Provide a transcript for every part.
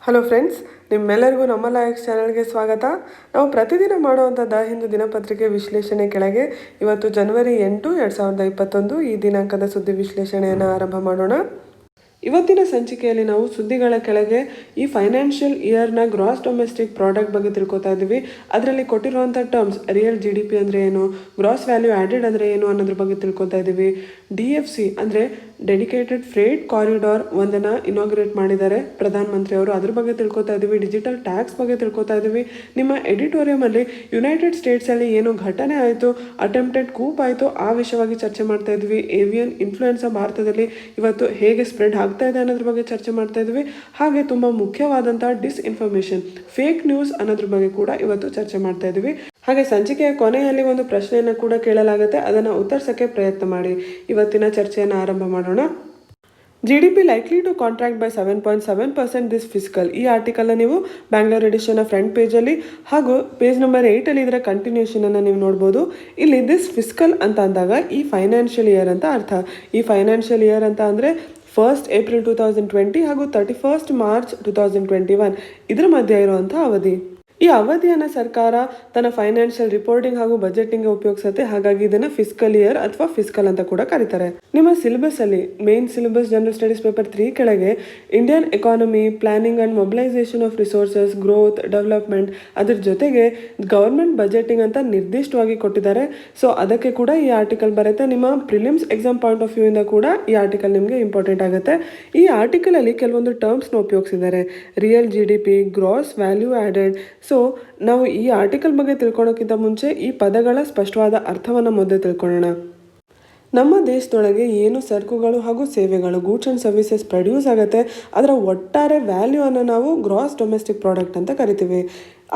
Hello friends, ನಿಮ್ಮೆಲ್ಲರಿಗೂ ನಮ್ಮ likes ಚಾನಲ್ಗೆ ಸ್ವಾಗತ. ನಾವು ಪ್ರತಿದಿನ ಮಾಡುವಂಥ ದ ಹಿಂದೂ ದಿನಪತ್ರಿಕೆ ವಿಶ್ಲೇಷಣೆ ಕೆಳಗೆ ಇವತ್ತು ಜನವರಿ 8, 2021 ಈ ದಿನಾಂಕದ ಸುದ್ದಿ ವಿಶ್ಲೇಷಣೆಯನ್ನು ಆರಂಭ ಮಾಡೋಣ. ಇವತ್ತಿನ ಸಂಚಿಕೆಯಲ್ಲಿ ನಾವು ಸುದ್ದಿಗಳ ಕೆಳಗೆ ಈ ಫೈನಾನ್ಷಿಯಲ್ ಇಯರ್ನ ಗ್ರಾಸ್ ಡೊಮೆಸ್ಟಿಕ್ ಪ್ರಾಡಕ್ಟ್ ಬಗ್ಗೆ ತಿಳ್ಕೊತಾ ಇದ್ದೀವಿ. ಅದರಲ್ಲಿ ಕೊಟ್ಟಿರುವಂಥ ಟರ್ಮ್ಸ್ ರಿಯಲ್ GDP ಅಂದರೆ ಏನು, ಗ್ರಾಸ್ ವ್ಯಾಲ್ಯೂ ಆ್ಯಡೆಡ್ ಅಂದರೆ ಏನು ಅನ್ನೋದ್ರ ಬಗ್ಗೆ ತಿಳ್ಕೊತಾ ಇದ್ದೀವಿ. DFC ಅಂದರೆ ಡೆಡಿಕೇಟೆಡ್ ಫ್ರೇಟ್ ಕಾರಿಡಾರ್ ಒಂದನ್ನು ಇನಾಗ್ರೇಟ್ ಮಾಡಿದ್ದಾರೆ ಪ್ರಧಾನಮಂತ್ರಿ ಅವರು, ಅದ್ರ ಬಗ್ಗೆ ತಿಳ್ಕೊತಾ ಇದ್ದೀವಿ. ಡಿಜಿಟಲ್ ಟ್ಯಾಕ್ಸ್ ಬಗ್ಗೆ ತಿಳ್ಕೊತಾ ಇದ್ದೀವಿ. ನಿಮ್ಮ ಎಡಿಟೋರಿಯಮಲ್ಲಿ ಯುನೈಟೆಡ್ ಸ್ಟೇಟ್ಸಲ್ಲಿ ಏನು ಘಟನೆ ಆಯಿತು, ಅಟೆಂಪ್ಟೆಡ್ ಕೂಪ್ ಆಯಿತು, ಆ ವಿಷಯವಾಗಿ ಚರ್ಚೆ ಮಾಡ್ತಾ ಇದ್ವಿ. ಏವಿಯನ್ ಇನ್ಫ್ಲೂಯೆನ್ಸಾ ಭಾರತದಲ್ಲಿ ಇವತ್ತು ಹೇಗೆ ಸ್ಪ್ರೆಡ್ ಆಗ್ತಾ ಇದೆ ಅನ್ನೋದ್ರ ಬಗ್ಗೆ ಚರ್ಚೆ ಮಾಡ್ತಾ ಇದ್ವಿ. ಹಾಗೆ ತುಂಬ ಮುಖ್ಯವಾದಂಥ ಡಿಸ್ಇನ್ಫಾರ್ಮೇಷನ್, ಫೇಕ್ ನ್ಯೂಸ್ ಅನ್ನೋದ್ರ ಬಗ್ಗೆ ಕೂಡ ಇವತ್ತು ಚರ್ಚೆ ಮಾಡ್ತಾ ಇದ್ವಿ. ಹಾಗೆ ಸಂಚಿಕೆಯ ಕೊನೆಯಲ್ಲಿ ಒಂದು ಪ್ರಶ್ನೆಯನ್ನು ಕೂಡ ಕೇಳಲಾಗುತ್ತೆ, ಅದನ್ನು ಉತ್ತರಿಸೋಕ್ಕೆ ಪ್ರಯತ್ನ ಮಾಡಿ. ಇವತ್ತಿನ ಚರ್ಚೆಯನ್ನು ಆರಂಭ ಮಾಡೋಣ. GDP likely to contract by 7.7% this fiscal. ಈ ಆರ್ಟಿಕಲ್ನ ನೀವು ಬ್ಯಾಂಗ್ಳೂರ್ ಎಡಿಷನ್ನ ಫ್ರಂಟ್ ಪೇಜಲ್ಲಿ ಹಾಗೂ ಪೇಜ್ ನಂಬರ್ 8ಅಲ್ಲಿ ಇದರ ಕಂಟಿನ್ಯೂಷನನ್ನು ನೀವು ನೋಡ್ಬೋದು. ಇಲ್ಲಿ ದಿಸ್ ಫಿಸ್ಕಲ್ ಅಂತ ಅಂದಾಗ ಈ ಫೈನಾನ್ಷಿಯಲ್ ಇಯರ್ ಅಂತ ಅರ್ಥ. ಈ ಫೈನಾನ್ಷಿಯಲ್ ಇಯರ್ ಅಂತ ಅಂದರೆ 1st ಏಪ್ರಿಲ್ 2020 ಹಾಗೂ 31st ಮಾರ್ಚ್ 2021 ಇದರ ಮಧ್ಯೆ ಇರುವಂಥ ಅವಧಿ. ಈ ಅವಧಿಯನ್ನು ಸರ್ಕಾರ ತನ್ನ ಫೈನಾನ್ಷಿಯಲ್ ರಿಪೋರ್ಟಿಂಗ್ ಹಾಗೂ ಬಜೆಟಿಂಗ್ಗೆ ಉಪಯೋಗಿಸುತ್ತೆ. ಹಾಗಾಗಿ ಇದನ್ನು ಫಿಸ್ಕಲ್ ಇಯರ್ ಅಥವಾ ಫಿಸ್ಕಲ್ ಅಂತ ಕೂಡ ಕರೀತಾರೆ. ನಿಮ್ಮ ಸಿಲೆಬಸ್ ಅಲ್ಲಿ main syllabus general studies paper 3 ಕೆಳಗೆ Indian economy, planning and mobilisation of resources, growth, development, ಅದ್ರ ಜೊತೆಗೆ ಗವರ್ಮೆಂಟ್ ಬಜೆಟಿಂಗ್ ಅಂತ ನಿರ್ದಿಷ್ಟವಾಗಿ ಕೊಟ್ಟಿದ್ದಾರೆ. ಸೊ ಅದಕ್ಕೆ ಕೂಡ ಈ ಆರ್ಟಿಕಲ್ ಬರುತ್ತೆ. ನಿಮ್ಮ prelims exam point of view ಇಂದ ಕೂಡ ಈ ಆರ್ಟಿಕಲ್ ನಿಮಗೆ ಇಂಪಾರ್ಟೆಂಟ್ ಆಗುತ್ತೆ. ಈ ಆರ್ಟಿಕಲ್ ಅಲ್ಲಿ ಕೆಲವೊಂದು ಟರ್ಮ್ಸ್ನ ಉಪಯೋಗಿಸಿದ್ದಾರೆ. Real GDP, gross value added. So ನಾವು ಈ ಆರ್ಟಿಕಲ್ ಬಗ್ಗೆ ತಿಳ್ಕೊಳ್ಳೋಕ್ಕಿಂತ ಮುಂಚೆ ಈ ಪದಗಳ ಸ್ಪಷ್ಟವಾದ ಅರ್ಥವನ್ನು ಮೊದಲು ತಿಳ್ಕೊಳ್ಳೋಣ. ನಮ್ಮ ದೇಶದೊಳಗೆ ಏನು ಸರಕುಗಳು ಹಾಗೂ ಸೇವೆಗಳು, ಗೂಡ್ಸ್ ಆ್ಯಂಡ್ ಸರ್ವಿಸಸ್ ಪ್ರೊಡ್ಯೂಸ್ ಆಗುತ್ತೆ, ಅದರ ಒಟ್ಟಾರೆ ವ್ಯಾಲ್ಯೂ ಅನ್ನು ನಾವು ಗ್ರಾಸ್ ಡೊಮೆಸ್ಟಿಕ್ ಪ್ರಾಡಕ್ಟ್ ಅಂತ ಕರಿತೀವಿ.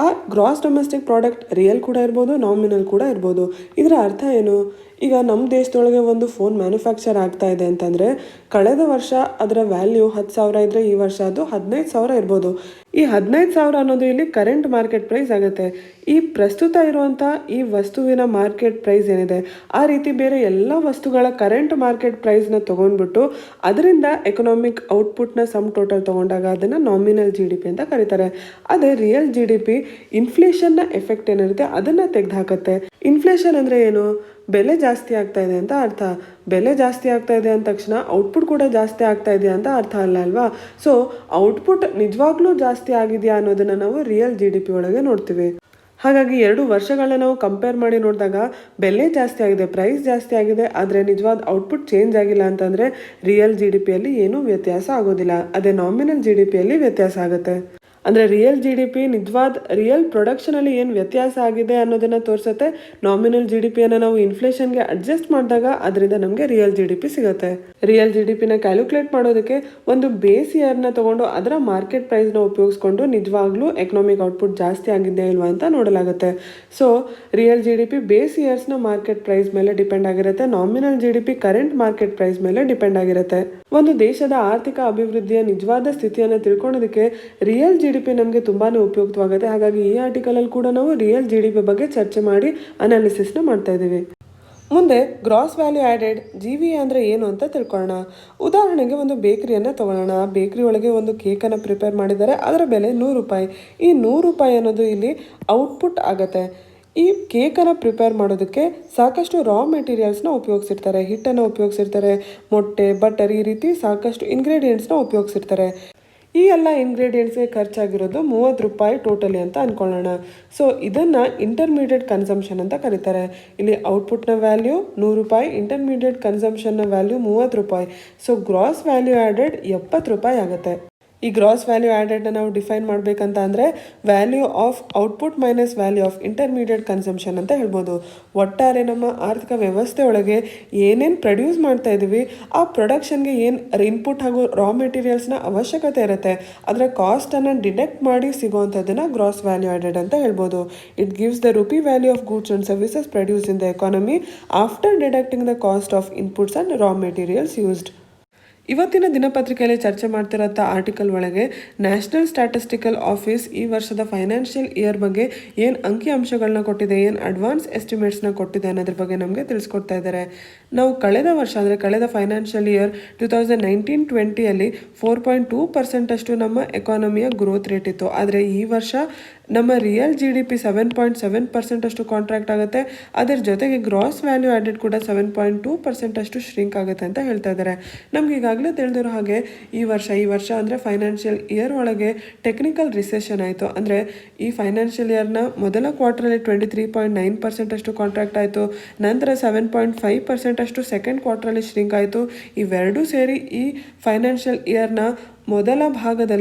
ಆ ಗ್ರಾಸ್ ಡೊಮೆಸ್ಟಿಕ್ ಪ್ರಾಡಕ್ಟ್ ರಿಯಲ್ ಕೂಡ ಇರ್ಬೋದು, ನಾಮಿನಲ್ ಕೂಡ ಇರ್ಬೋದು. ಇದರ ಅರ್ಥ ಏನು? ಈಗ ನಮ್ಮ ದೇಶದೊಳಗೆ ಒಂದು ಫೋನ್ ಮ್ಯಾನುಫ್ಯಾಕ್ಚರ್ ಆಗ್ತಾ ಇದೆ ಅಂತಂದರೆ ಕಳೆದ ವರ್ಷ ಅದರ ವ್ಯಾಲ್ಯೂ 10,000 ಇದ್ದರೆ ಈ ವರ್ಷ ಅದು 15,000 ಇರ್ಬೋದು. ಈ 15,000 ಅನ್ನೋದು ಇಲ್ಲಿ ಕರೆಂಟ್ ಮಾರ್ಕೆಟ್ ಪ್ರೈಸ್ ಆಗುತ್ತೆ. ಈ ಪ್ರಸ್ತುತ ಇರುವಂಥ ಈ ವಸ್ತುವಿನ ಮಾರ್ಕೆಟ್ ಪ್ರೈಸ್ ಏನಿದೆ, ಆ ರೀತಿ ಬೇರೆ ಎಲ್ಲ ವಸ್ತುಗಳ ಕರೆಂಟ್ ಮಾರ್ಕೆಟ್ ಪ್ರೈಸ್ನ ತೊಗೊಂಡ್ಬಿಟ್ಟು ಅದರಿಂದ ಎಕನಾಮಿಕ್ ಔಟ್ಪುಟ್ನ ಸಮ್ ಟೋಟಲ್ ತೊಗೊಂಡಾಗ ಅದನ್ನು ನಾಮಿನಲ್ GDP ಅಂತ ಕರೀತಾರೆ. ಅದೇ ರಿಯಲ್ GDP ಇನ್ಫ್ಲೇಷನ್ನ ಎಫೆಕ್ಟ್ ಏನಿರುತ್ತೆ ಅದನ್ನು ತೆಗೆದುಹಾಕತ್ತೆ. ಇನ್ಫ್ಲೇಷನ್ ಅಂದರೆ ಏನು? ಬೆಲೆ ಜಾಸ್ತಿ ಆಗ್ತಾ ಇದೆ ಅಂತ ಅರ್ಥ. ಬೆಲೆ ಜಾಸ್ತಿ ಆಗ್ತಾ ಇದೆ ಅಂದ ತಕ್ಷಣ ಔಟ್ಪುಟ್ ಕೂಡ ಜಾಸ್ತಿ ಆಗ್ತಾ ಇದೆಯಾ ಅಂತ ಅರ್ಥ ಅಲ್ಲ ಅಲ್ವಾ? ಸೊ ಔಟ್ಪುಟ್ ನಿಜವಾಗ್ಲೂ ಜಾಸ್ತಿ ಆಗಿದೆಯಾ ಅನ್ನೋದನ್ನು ನಾವು ರಿಯಲ್ GDP ಒಳಗೆ ನೋಡ್ತೀವಿ. ಹಾಗಾಗಿ 2 ವರ್ಷಗಳನ್ನ ನಾವು ಕಂಪೇರ್ ಮಾಡಿ ನೋಡಿದಾಗ ಬೆಲೆ ಜಾಸ್ತಿ ಆಗಿದೆ, ಪ್ರೈಸ್ ಜಾಸ್ತಿ ಆಗಿದೆ, ಆದರೆ ನಿಜವಾದ ಔಟ್ಪುಟ್ ಚೇಂಜ್ ಆಗಿಲ್ಲ ಅಂತಂದರೆ ರಿಯಲ್ GDPಯಲ್ಲಿ ಏನೂ ವ್ಯತ್ಯಾಸ ಆಗೋದಿಲ್ಲ. ಅದೇ ನಾಮಿನಲ್ GDPಯಲ್ಲಿ ವ್ಯತ್ಯಾಸ ಆಗುತ್ತೆ. ಅಂದರೆ ರಿಯಲ್ GDP ನಿಜವಾದ ರಿಯಲ್ ಪ್ರೊಡಕ್ಷನಲ್ಲಿ ಏನು ವ್ಯತ್ಯಾಸ ಆಗಿದೆ ಅನ್ನೋದನ್ನು ತೋರಿಸುತ್ತೆ. ನಾಮಿನಲ್ GDPಯನ್ನು ನಾವು ಇನ್ಫ್ಲೇಷನ್ಗೆ ಅಡ್ಜಸ್ಟ್ ಮಾಡಿದಾಗ ಅದರಿಂದ ನಮಗೆ ರಿಯಲ್ GDP ಸಿಗುತ್ತೆ. ರಿಯಲ್ GDPನ ಕ್ಯಾಲ್ಕುಲೇಟ್ ಮಾಡೋದಕ್ಕೆ ಒಂದು ಬೇಸ್ ಇಯರ್ನ ತೊಗೊಂಡು ಅದರ ಮಾರ್ಕೆಟ್ ಪ್ರೈಸ್ನ ಉಪಯೋಗಿಸ್ಕೊಂಡು ನಿಜವಾಗ್ಲೂ ಎಕನಾಮಿಕ್ ಔಟ್ಪುಟ್ ಜಾಸ್ತಿ ಆಗಿದೆಯಾ ಇಲ್ವಾ ಅಂತ ನೋಡಲಾಗುತ್ತೆ. ಸೊ ರಿಯಲ್ GDP ಬೇಸ್ ಇಯರ್ಸ್ನ ಮಾರ್ಕೆಟ್ ಪ್ರೈಸ್ ಮೇಲೆ ಡಿಪೆಂಡ್ ಆಗಿರುತ್ತೆ. Nominal GDP current market price ಮೇಲೆ ಡಿಪೆಂಡ್ ಆಗಿರುತ್ತೆ. ಒಂದು ದೇಶದ ಆರ್ಥಿಕ ಅಭಿವೃದ್ಧಿಯ ನಿಜವಾದ ಸ್ಥಿತಿಯನ್ನು ತಿಳ್ಕೊಳ್ಳೋದಕ್ಕೆ ರಿಯಲ್ GDP ನಮಗೆ ತುಂಬಾ ಉಪಯುಕ್ತವಾಗುತ್ತೆ. ಹಾಗಾಗಿ ಈ ಆರ್ಟಿಕಲಲ್ಲಿ ಕೂಡ ನಾವು ರಿಯಲ್ GDP ಬಗ್ಗೆ ಚರ್ಚೆ ಮಾಡಿ ಅನಾಲಿಸಿಸ್ನ ಮಾಡ್ತಾ ಇದ್ದೀವಿ. ಮುಂದೆ ಗ್ರಾಸ್ ವ್ಯಾಲ್ಯೂ ಆ್ಯಡೆಡ್ GVA ಅಂದರೆ ಏನು ಅಂತ ತಿಳ್ಕೊಳ್ಳೋಣ. ಉದಾಹರಣೆಗೆ ಒಂದು ಬೇಕರಿಯನ್ನು ತೊಗೊಳ್ಳೋಣ. ಆ ಬೇಕರಿ ಒಳಗೆ ಒಂದು ಕೇಕನ್ನು ಪ್ರಿಪೇರ್ ಮಾಡಿದ್ದಾರೆ, ಅದರ ಬೆಲೆ 100 ರೂಪಾಯಿ. ಈ 100 ರೂಪಾಯಿ ಅನ್ನೋದು ಇಲ್ಲಿ ಔಟ್ಪುಟ್ ಆಗುತ್ತೆ. ಈ ಕೇಕನ್ನು ಪ್ರಿಪೇರ್ ಮಾಡೋದಕ್ಕೆ ಸಾಕಷ್ಟು ರಾ ಮೆಟೀರಿಯಲ್ಸ್ನ ಉಪಯೋಗಿಸಿರ್ತಾರೆ. ಹಿಟ್ಟನ್ನು ಉಪಯೋಗಿಸಿರ್ತಾರೆ, ಮೊಟ್ಟೆ, ಬಟರ್, ಈ ರೀತಿ ಸಾಕಷ್ಟು ಇಂಗ್ರೀಡಿಯೆಂಟ್ಸ್ನ ಉಪಯೋಗಿಸಿರ್ತಾರೆ. ಈ ಎಲ್ಲ ಇಂಗ್ರೀಡಿಯೆಂಟ್ಸ್ಗೆ ಖರ್ಚಾಗಿರೋದು 30 ರೂಪಾಯಿ ಟೋಟಲಿ ಅಂತ ಅಂದ್ಕೊಳ್ಳೋಣ. ಸೊ ಇದನ್ನು ಇಂಟರ್ಮೀಡಿಯೇಟ್ ಕನ್ಸಂಪ್ಷನ್ ಅಂತ ಕರೀತಾರೆ. ಇಲ್ಲಿ ಔಟ್ಪುಟ್ನ ವ್ಯಾಲ್ಯೂ 100 ರೂಪಾಯಿ, ಇಂಟರ್ಮೀಡಿಯೇಟ್ ಕನ್ಸಂಪ್ಷನ್ನ ವ್ಯಾಲ್ಯೂ 30 ರೂಪಾಯಿ. ಸೊ ಗ್ರಾಸ್ ವ್ಯಾಲ್ಯೂ ಆ್ಯಡೆಡ್ 70 ರೂಪಾಯಿ ಆಗುತ್ತೆ. ಈ ಗ್ರಾಸ್ ವ್ಯಾಲ್ಯೂ ಆ್ಯಡೆಡ್ನ ನಾವು ಡಿಫೈನ್ ಮಾಡಬೇಕಂತ ಅಂದರೆ value of output minus value of intermediate consumption ಅಂತ ಹೇಳ್ಬೋದು. ಒಟ್ಟಾರೆ ನಮ್ಮ ಆರ್ಥಿಕ ವ್ಯವಸ್ಥೆ ಒಳಗೆ ಏನೇನು ಪ್ರೊಡ್ಯೂಸ್ ಮಾಡ್ತಾ ಇದ್ದೀವಿ ಆ ಪ್ರೊಡಕ್ಷನ್ಗೆ ಏನು ಇನ್ಪುಟ್ ಹಾಗೂ ರಾ ಮೆಟೀರಿಯಲ್ಸ್ನ ಅವಶ್ಯಕತೆ ಇರುತ್ತೆ, ಅದರ ಕಾಸ್ಟನ್ನು ಡಿಡಕ್ಟ್ ಮಾಡಿ ಸಿಗುವಂಥದ್ದನ್ನು ಗ್ರಾಸ್ ವ್ಯಾಲ್ಯೂ ಆ್ಯಡೆಡ್ ಅಂತ ಹೇಳ್ಬೋದು. It gives the rupee value of goods and services produce in the economy after deducting the cost of inputs and raw materials used. ಇವತ್ತಿನ ದಿನಪತ್ರಿಕೆಯಲ್ಲಿ ಚರ್ಚೆ ಮಾಡ್ತಿರೋಂಥ ಆರ್ಟಿಕಲ್ ಒಳಗೆ ನ್ಯಾಷನಲ್ ಸ್ಟ್ಯಾಟಿಸ್ಟಿಕಲ್ ಆಫೀಸ್ ಈ ವರ್ಷದ financial year ಬಗ್ಗೆ ಏನು ಅಂಕಿಅಂಶಗಳನ್ನ ಕೊಟ್ಟಿದೆ, ಏನು ಅಡ್ವಾನ್ಸ್ ಎಸ್ಟಿಮೇಟ್ಸ್ನ ಕೊಟ್ಟಿದೆ ಅನ್ನೋದ್ರ ಬಗ್ಗೆ ನಮಗೆ ತಿಳಿಸ್ಕೊಡ್ತಾ ಇದ್ದಾರೆ. ನಾವು ಕಳೆದ ವರ್ಷ ಅಂದರೆ ಕಳೆದ ಫೈನಾನ್ಷಿಯಲ್ ಇಯರ್ 2019-20 4.2% ಅಷ್ಟು ನಮ್ಮ ಎಕಾನಮಿಯ ಗ್ರೋತ್ ರೇಟ್ ಇತ್ತು. ಆದರೆ ಈ ವರ್ಷ ನಮ್ಮ ರಿಯಲ್ GDP 7.7% ಅಷ್ಟು ಕಾಂಟ್ರಾಕ್ಟ್ ಆಗುತ್ತೆ. ಅದರ ಜೊತೆಗೆ ಗ್ರಾಸ್ ವ್ಯಾಲ್ಯೂ ಆ್ಯಡೆಡ್ ಕೂಡ 7.2% ಅಷ್ಟು ಶ್ರಿಂಕ್ ಆಗುತ್ತೆ ಅಂತ ಹೇಳ್ತಾ ಇದ್ದಾರೆ. ನಮ್ಗೆ ಈಗಾಗಲೇ ತಿಳಿದಿರೋ ಹಾಗೆ ಈ ವರ್ಷ ಅಂದರೆ ಫೈನಾನ್ಷಿಯಲ್ ಇಯರ್ ಒಳಗೆ ಟೆಕ್ನಿಕಲ್ ರಿಸೆಷನ್ ಆಯಿತು. ಅಂದರೆ ಈ ಫೈನಾನ್ಷಿಯಲ್ ಇಯರ್ನ ಮೊದಲ ಕ್ವಾರ್ಟ್ರಲ್ಲಿ 23.9% ಅಷ್ಟು ಕಾಂಟ್ರಾಕ್ಟ್ ಆಯಿತು. ನಂತರ 7.5% ಅಷ್ಟು ಸೆಕೆಂಡ್ ಕ್ವಾರ್ಟ್ರಲ್ಲಿ ಶ್ರಿಂಕ್ ಆಯಿತು. ಇವೆರಡೂ ಸೇರಿ ಈ ಫೈನಾನ್ಷಿಯಲ್ ಇಯರ್ನ ಮೊದಲ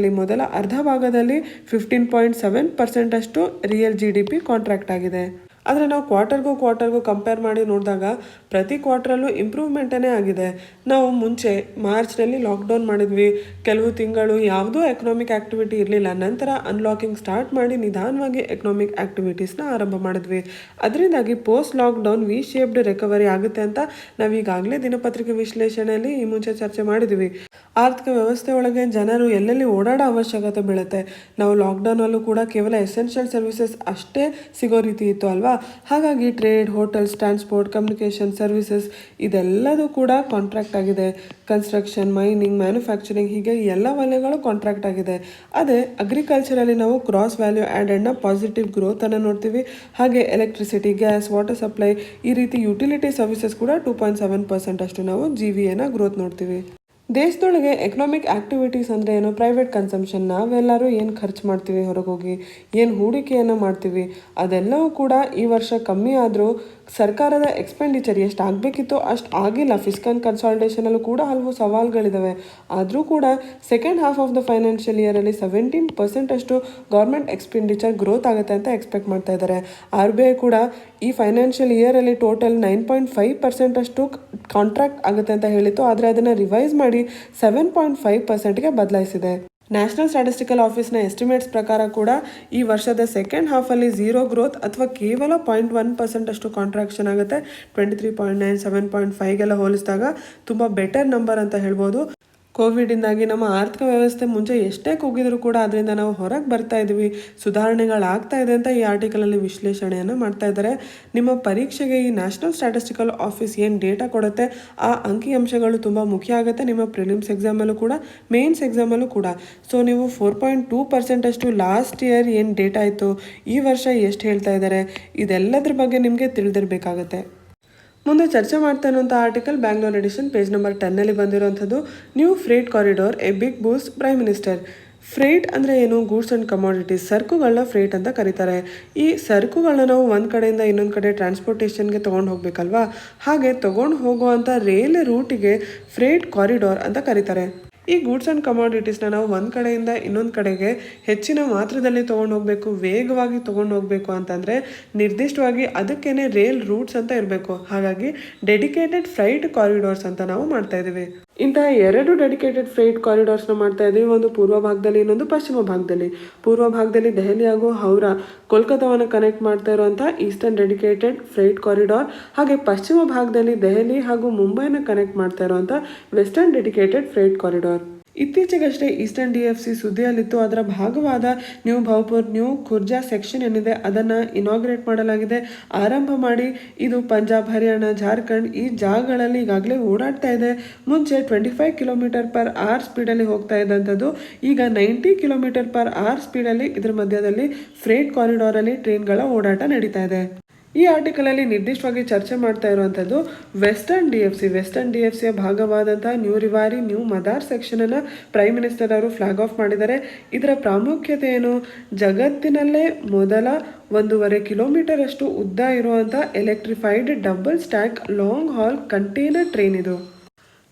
ಅರ್ಧ ಭಾಗದಲ್ಲಿ 15.7% ಅಷ್ಟು ರಿಯಲ್ GDP ಕಾಂಟ್ರಾಕ್ಟ್ ಆಗಿದೆ. ಆದರೆ ನಾವು ಕ್ವಾರ್ಟರ್ಗೂ ಕಂಪೇರ್ ಮಾಡಿ ನೋಡಿದಾಗ ಪ್ರತಿ ಕ್ವಾರ್ಟ್ರಲ್ಲೂ ಇಂಪ್ರೂವ್ಮೆಂಟೇ ಆಗಿದೆ. ನಾವು ಮುಂಚೆ ಮಾರ್ಚ್ನಲ್ಲಿ ಲಾಕ್ಡೌನ್ ಮಾಡಿದ್ವಿ, ಕೆಲವು ತಿಂಗಳು ಯಾವುದೂ ಎಕನಾಮಿಕ್ ಆ್ಯಕ್ಟಿವಿಟಿ ಇರಲಿಲ್ಲ. ನಂತರ ಅನ್ಲಾಕಿಂಗ್ ಸ್ಟಾರ್ಟ್ ಮಾಡಿ ನಿಧಾನವಾಗಿ ಎಕನಾಮಿಕ್ ಆ್ಯಕ್ಟಿವಿಟೀಸ್ನ ಆರಂಭ ಮಾಡಿದ್ವಿ. ಅದರಿಂದಾಗಿ post lockdown V shaped recovery ಆಗುತ್ತೆ ಅಂತ ನಾವು ಈಗಾಗಲೇ ದಿನಪತ್ರಿಕೆ ವಿಶ್ಲೇಷಣೆಯಲ್ಲಿ ಈ ಮುಂಚೆ ಚರ್ಚೆ ಮಾಡಿದ್ವಿ. ಆರ್ಥಿಕ ವ್ಯವಸ್ಥೆ ಒಳಗೆ ಜನರು ಎಲ್ಲೆಲ್ಲಿ ಓಡಾಡೋ ಅವಶ್ಯಕತೆ ಬೀಳುತ್ತೆ. ನಾವು ಲಾಕ್ಡೌನಲ್ಲೂ ಕೂಡ ಕೇವಲ ಎಸೆನ್ಷಿಯಲ್ ಸರ್ವಿಸಸ್ ಅಷ್ಟೇ ಸಿಗೋ ರೀತಿ ಇತ್ತು ಅಲ್ವಾ. ಹಾಗಾಗಿ trade, hotels, transport, communication services ಇದೆಲ್ಲದೂ ಕೂಡ ಕಾಂಟ್ರಾಕ್ಟ್ ಆಗಿದೆ. ಕನ್ಸ್ಟ್ರಕ್ಷನ್, ಮೈನಿಂಗ್, ಮ್ಯಾನುಫ್ಯಾಕ್ಚರಿಂಗ್ ಹೀಗೆ ಎಲ್ಲ ವಲಯಗಳು ಕಾಂಟ್ರಾಕ್ಟ್ ಆಗಿದೆ. ಅದೇ ಅಗ್ರಿಕಲ್ಚರಲ್ಲಿ ನಾವು ಕ್ರಾಸ್ ವ್ಯಾಲ್ಯೂ ಆ್ಯಡೆಡ್ನ ಪಾಸಿಟಿವ್ ಗ್ರೋತನ್ನು ನೋಡ್ತೀವಿ. ಹಾಗೆ ಎಲೆಕ್ಟ್ರಿಸಿಟಿ, ಗ್ಯಾಸ್, ವಾಟರ್ ಸಪ್ಲೈ ಈ ರೀತಿ ಯುಟಿಲಿಟಿ ಸರ್ವಿಸಸ್ ಕೂಡ 2.7% ಅಷ್ಟು ನಾವು GVAನ ಗ್ರೋತ್ ನೋಡ್ತೀವಿ. ದೇಶದೊಳಗೆ ಎಕನಾಮಿಕ್ ಆ್ಯಕ್ಟಿವಿಟೀಸ್ ಅಂದರೆ ಏನು? ಪ್ರೈವೇಟ್ ಕನ್ಸಂಪ್ಷನ್, ನಾವೆಲ್ಲರೂ ಏನು ಖರ್ಚು ಮಾಡ್ತೀವಿ, ಹೊರಗೋಗಿ ಏನು ಹೂಡಿಕೆಯನ್ನು ಮಾಡ್ತೀವಿ, ಅದೆಲ್ಲವೂ ಕೂಡ ಈ ವರ್ಷ ಕಮ್ಮಿ ಆದರೂ ಸರ್ಕಾರದ ಎಕ್ಸ್ಪೆಂಡಿಚರ್ ಎಷ್ಟು ಆಗಬೇಕಿತ್ತು ಅಷ್ಟು ಆಗಿಲ್ಲ. ಫಿಸ್ಕಲ್ ಕನ್ಸಾಲ್ಟೇಷನಲ್ಲೂ ಕೂಡ ಹಲವು ಸವಾಲುಗಳಿದ್ದಾವೆ. ಆದರೂ ಕೂಡ second half of the financial ಇಯರಲ್ಲಿ 17% ಅಷ್ಟು ಗೌರ್ಮೆಂಟ್ ಎಕ್ಸ್ಪೆಂಡಿಚರ್ ಗ್ರೋತ್ ಆಗುತ್ತೆ ಅಂತ ಎಕ್ಸ್ಪೆಕ್ಟ್ ಮಾಡ್ತಾ ಇದ್ದಾರೆ. RBI ಕೂಡ ಈ ಫೈನಾನ್ಷಿಯಲ್ ಇಯರಲ್ಲಿ ಟೋಟಲ್ 9.5% ಅಷ್ಟು ಕಾಂಟ್ರಾಕ್ಟ್ ಆಗುತ್ತೆ ಅಂತ ಹೇಳಿತ್ತು. ಆದರೆ ಅದನ್ನು ರಿವೈಸ್ ಮಾಡಿ 7.5%ಗೆ ಬದಲಾಯಿಸಿದೆ. ನ್ಯಾಷನಲ್ ಸ್ಟ್ಯಾಟಿಸ್ಟಿಕಲ್ ಆಫೀಸ್ನ ಎಸ್ಟಿಮೇಟ್ಸ್ ಪ್ರಕಾರ ಕೂಡ ಈ ವರ್ಷದ ಸೆಕೆಂಡ್ ಹಾಫಲ್ಲಿ 0 ಗ್ರೋತ್ ಅಥವಾ ಕೇವಲ 0.1% ಅಷ್ಟು ಕಾಂಟ್ರಾಕ್ಷನ್ ಆಗುತ್ತೆ. 23.9, 7.5ಗೆಲ್ಲ ಹೋಲಿಸಿದಾಗ ತುಂಬ ಬೆಟರ್ ನಂಬರ್ ಅಂತ ಹೇಳ್ಬೋದು. ಕೋವಿಡಿಂದಾಗಿ ನಮ್ಮ ಆರ್ಥಿಕ ವ್ಯವಸ್ಥೆ ಮುಂಚೆ ಎಷ್ಟೇ ಕುಗ್ಗಿದ್ರು ಕೂಡ ಅದರಿಂದ ನಾವು ಹೊರಗೆ ಬರ್ತಾ ಇದ್ವಿ, ಸುಧಾರಣೆಗಳಾಗ್ತಾ ಇದೆ ಅಂತ ಈ ಆರ್ಟಿಕಲಲ್ಲಿ ವಿಶ್ಲೇಷಣೆಯನ್ನು ಮಾಡ್ತಾ ಇದ್ದಾರೆ. ನಿಮ್ಮ ಪರೀಕ್ಷೆಗೆ ಈ ನ್ಯಾಷನಲ್ ಸ್ಟ್ಯಾಟಿಸ್ಟಿಕಲ್ ಆಫೀಸ್ ಏನು ಡೇಟಾ ಕೊಡುತ್ತೆ ಆ ಅಂಕಿಅಂಶಗಳು ತುಂಬ ಮುಖ್ಯ ಆಗುತ್ತೆ. ನಿಮ್ಮ ಪ್ರಿಲಿಮ್ಸ್ ಎಕ್ಸಾಮಲ್ಲೂ ಕೂಡ, ಮೇನ್ಸ್ ಎಕ್ಸಾಮಲ್ಲೂ ಕೂಡ. ಸೊ ನೀವು 4.2% ಅಷ್ಟು ಲಾಸ್ಟ್ ಇಯರ್ ಏನು ಡೇಟಾ ಇತ್ತು, ಈ ವರ್ಷ ಎಷ್ಟು ಹೇಳ್ತಾ ಇದ್ದಾರೆ, ಇದೆಲ್ಲದ್ರ ಬಗ್ಗೆ ನಿಮಗೆ ತಿಳಿದಿರಬೇಕಾಗತ್ತೆ. ಮುಂದೆ ಚರ್ಚೆ ಮಾಡ್ತಾ ಇರುವಂಥ article Bangalore edition page number 10ನಲ್ಲಿ ಬಂದಿರುವಂಥದ್ದು. New freight corridor a big boost prime minister. Freight ಅಂದರೆ ಏನು? ಗೂಡ್ಸ್ ಆ್ಯಂಡ್ ಕಮಾಡಿಟೀಸ್, ಸರಕುಗಳನ್ನ ಫ್ರೇಟ್ ಅಂತ ಕರೀತಾರೆ. ಈ ಸರಕುಗಳನ್ನ ನಾವು ಒಂದು ಕಡೆಯಿಂದ ಇನ್ನೊಂದು ಕಡೆ ಟ್ರಾನ್ಸ್ಪೋರ್ಟೇಷನ್ಗೆ ತೊಗೊಂಡು ಹೋಗ್ಬೇಕಲ್ವಾ. ಹಾಗೆ ತೊಗೊಂಡು ಹೋಗುವಂಥ ರೈಲ್ ರೂಟಿಗೆ ಫ್ರೇಟ್ ಕಾರಿಡಾರ್ ಅಂತ ಕರೀತಾರೆ. ಈ ಗೂಡ್ಸ್ ಆ್ಯಂಡ್ ಕಮಾಡಿಟೀಸ್ನ ನಾವು ಒಂದು ಕಡೆಯಿಂದ ಇನ್ನೊಂದು ಕಡೆಗೆ ಹೆಚ್ಚಿನ ಮಾತ್ರದಲ್ಲಿ ತೊಗೊಂಡು ಹೋಗಬೇಕು, ವೇಗವಾಗಿ ತೊಗೊಂಡು ಹೋಗಬೇಕು ಅಂತಂದರೆ ನಿರ್ದಿಷ್ಟವಾಗಿ ಅದಕ್ಕೇನೆ ರೈಲ್ ರೂಟ್ಸ್ ಅಂತ ಇರಬೇಕು. ಹಾಗಾಗಿ ಡೆಡಿಕೇಟೆಡ್ ಫ್ರೈಟ್ ಕಾರಿಡಾರ್ಸ್ ಅಂತ ನಾವು ಮಾಡ್ತಾ ಇದ್ದೀವಿ. ಇಂತಹ 2 ಡೆಡಿಕೇಟೆಡ್ ಫ್ರೈಟ್ ಕಾರಿಡಾರ್ಸ್ನ ಮಾಡ್ತಾ ಇದ್ದೀವಿ. ಒಂದು ಪೂರ್ವ ಭಾಗದಲ್ಲಿ, ಇನ್ನೊಂದು ಪಶ್ಚಿಮ ಭಾಗದಲ್ಲಿ. ಪೂರ್ವ ಭಾಗದಲ್ಲಿ ದೆಹಲಿ ಹಾಗೂ ಹೌರಾ, ಕೋಲ್ಕತ್ತಾವನ್ನು ಕನೆಕ್ಟ್ ಮಾಡ್ತಾ ಇರುವಂಥ ಈಸ್ಟರ್ನ್ ಡೆಡಿಕೇಟೆಡ್ ಫ್ರೈಟ್ ಕಾರಿಡಾರ್. ಹಾಗೆ ಪಶ್ಚಿಮ ಭಾಗದಲ್ಲಿ ದೆಹಲಿ ಹಾಗೂ ಮುಂಬೈನ ಕನೆಕ್ಟ್ ಮಾಡ್ತಾ ಇರುವಂಥ ವೆಸ್ಟರ್ನ್ ಡೆಡಿಕೇಟೆಡ್ ಫ್ರೈಟ್ ಕಾರಿಡಾರ್. ಇತ್ತೀಚೆಗಷ್ಟೇ ಈಸ್ಟರ್ನ್ DFC ಸುದ್ದಿಯಲ್ಲಿತ್ತು. ಅದರ ಭಾಗವಾದ ನ್ಯೂ ಭಾವ್ಪುರ್, ನ್ಯೂ ಖುರ್ಜಾ ಸೆಕ್ಷನ್ ಏನಿದೆ ಅದನ್ನು ಇನಾಗ್ರೇಟ್ ಮಾಡಲಾಗಿದೆ. ಆರಂಭ ಮಾಡಿ ಇದು ಪಂಜಾಬ್, ಹರಿಯಾಣ, ಜಾರ್ಖಂಡ್ ಈ ಜಾಗಗಳಲ್ಲಿ ಈಗಾಗಲೇ ಓಡಾಡ್ತಾ ಇದೆ. ಮುಂಚೆ 25 km/h ಸ್ಪೀಡಲ್ಲಿ ಹೋಗ್ತಾ ಇದ್ದಂಥದ್ದು ಈಗ 90 km/h ಸ್ಪೀಡಲ್ಲಿ ಇದ್ರ ಮಧ್ಯದಲ್ಲಿ ಫ್ರೇಟ್ ಕಾರಿಡಾರಲ್ಲಿ ಟ್ರೈನ್ಗಳ ಓಡಾಟ ನಡೀತಾ ಇದೆ. ಈ ಆರ್ಟಿಕಲಲ್ಲಿ ನಿರ್ದಿಷ್ಟವಾಗಿ ಚರ್ಚೆ ಮಾಡ್ತಾ ಇರುವಂಥದ್ದು ವೆಸ್ಟರ್ನ್ DFCಯ ಭಾಗವಾದಂಥ ನ್ಯೂ ರಿವಾರಿ, ನ್ಯೂ ಮದಾರ್ ಸೆಕ್ಷನನ್ನು ಪ್ರೈಮ್ ಮಿನಿಸ್ಟರ್ ಅವರು ಫ್ಲಾಗ್ ಆಫ್ ಮಾಡಿದ್ದಾರೆ. ಇದರ ಪ್ರಾಮುಖ್ಯತೆ ಏನು? ಜಗತ್ತಿನಲ್ಲೇ ಮೊದಲ 1.5 ಕಿಲೋಮೀಟರ್ ಅಷ್ಟು ಉದ್ದ ಇರುವಂಥ ಎಲೆಕ್ಟ್ರಿಫೈಡ್ ಡಬಲ್ ಸ್ಟ್ಯಾಕ್ ಲಾಂಗ್ ಹಾಲ್ ಕಂಟೈನರ್ ಟ್ರೈನ್ ಇದು.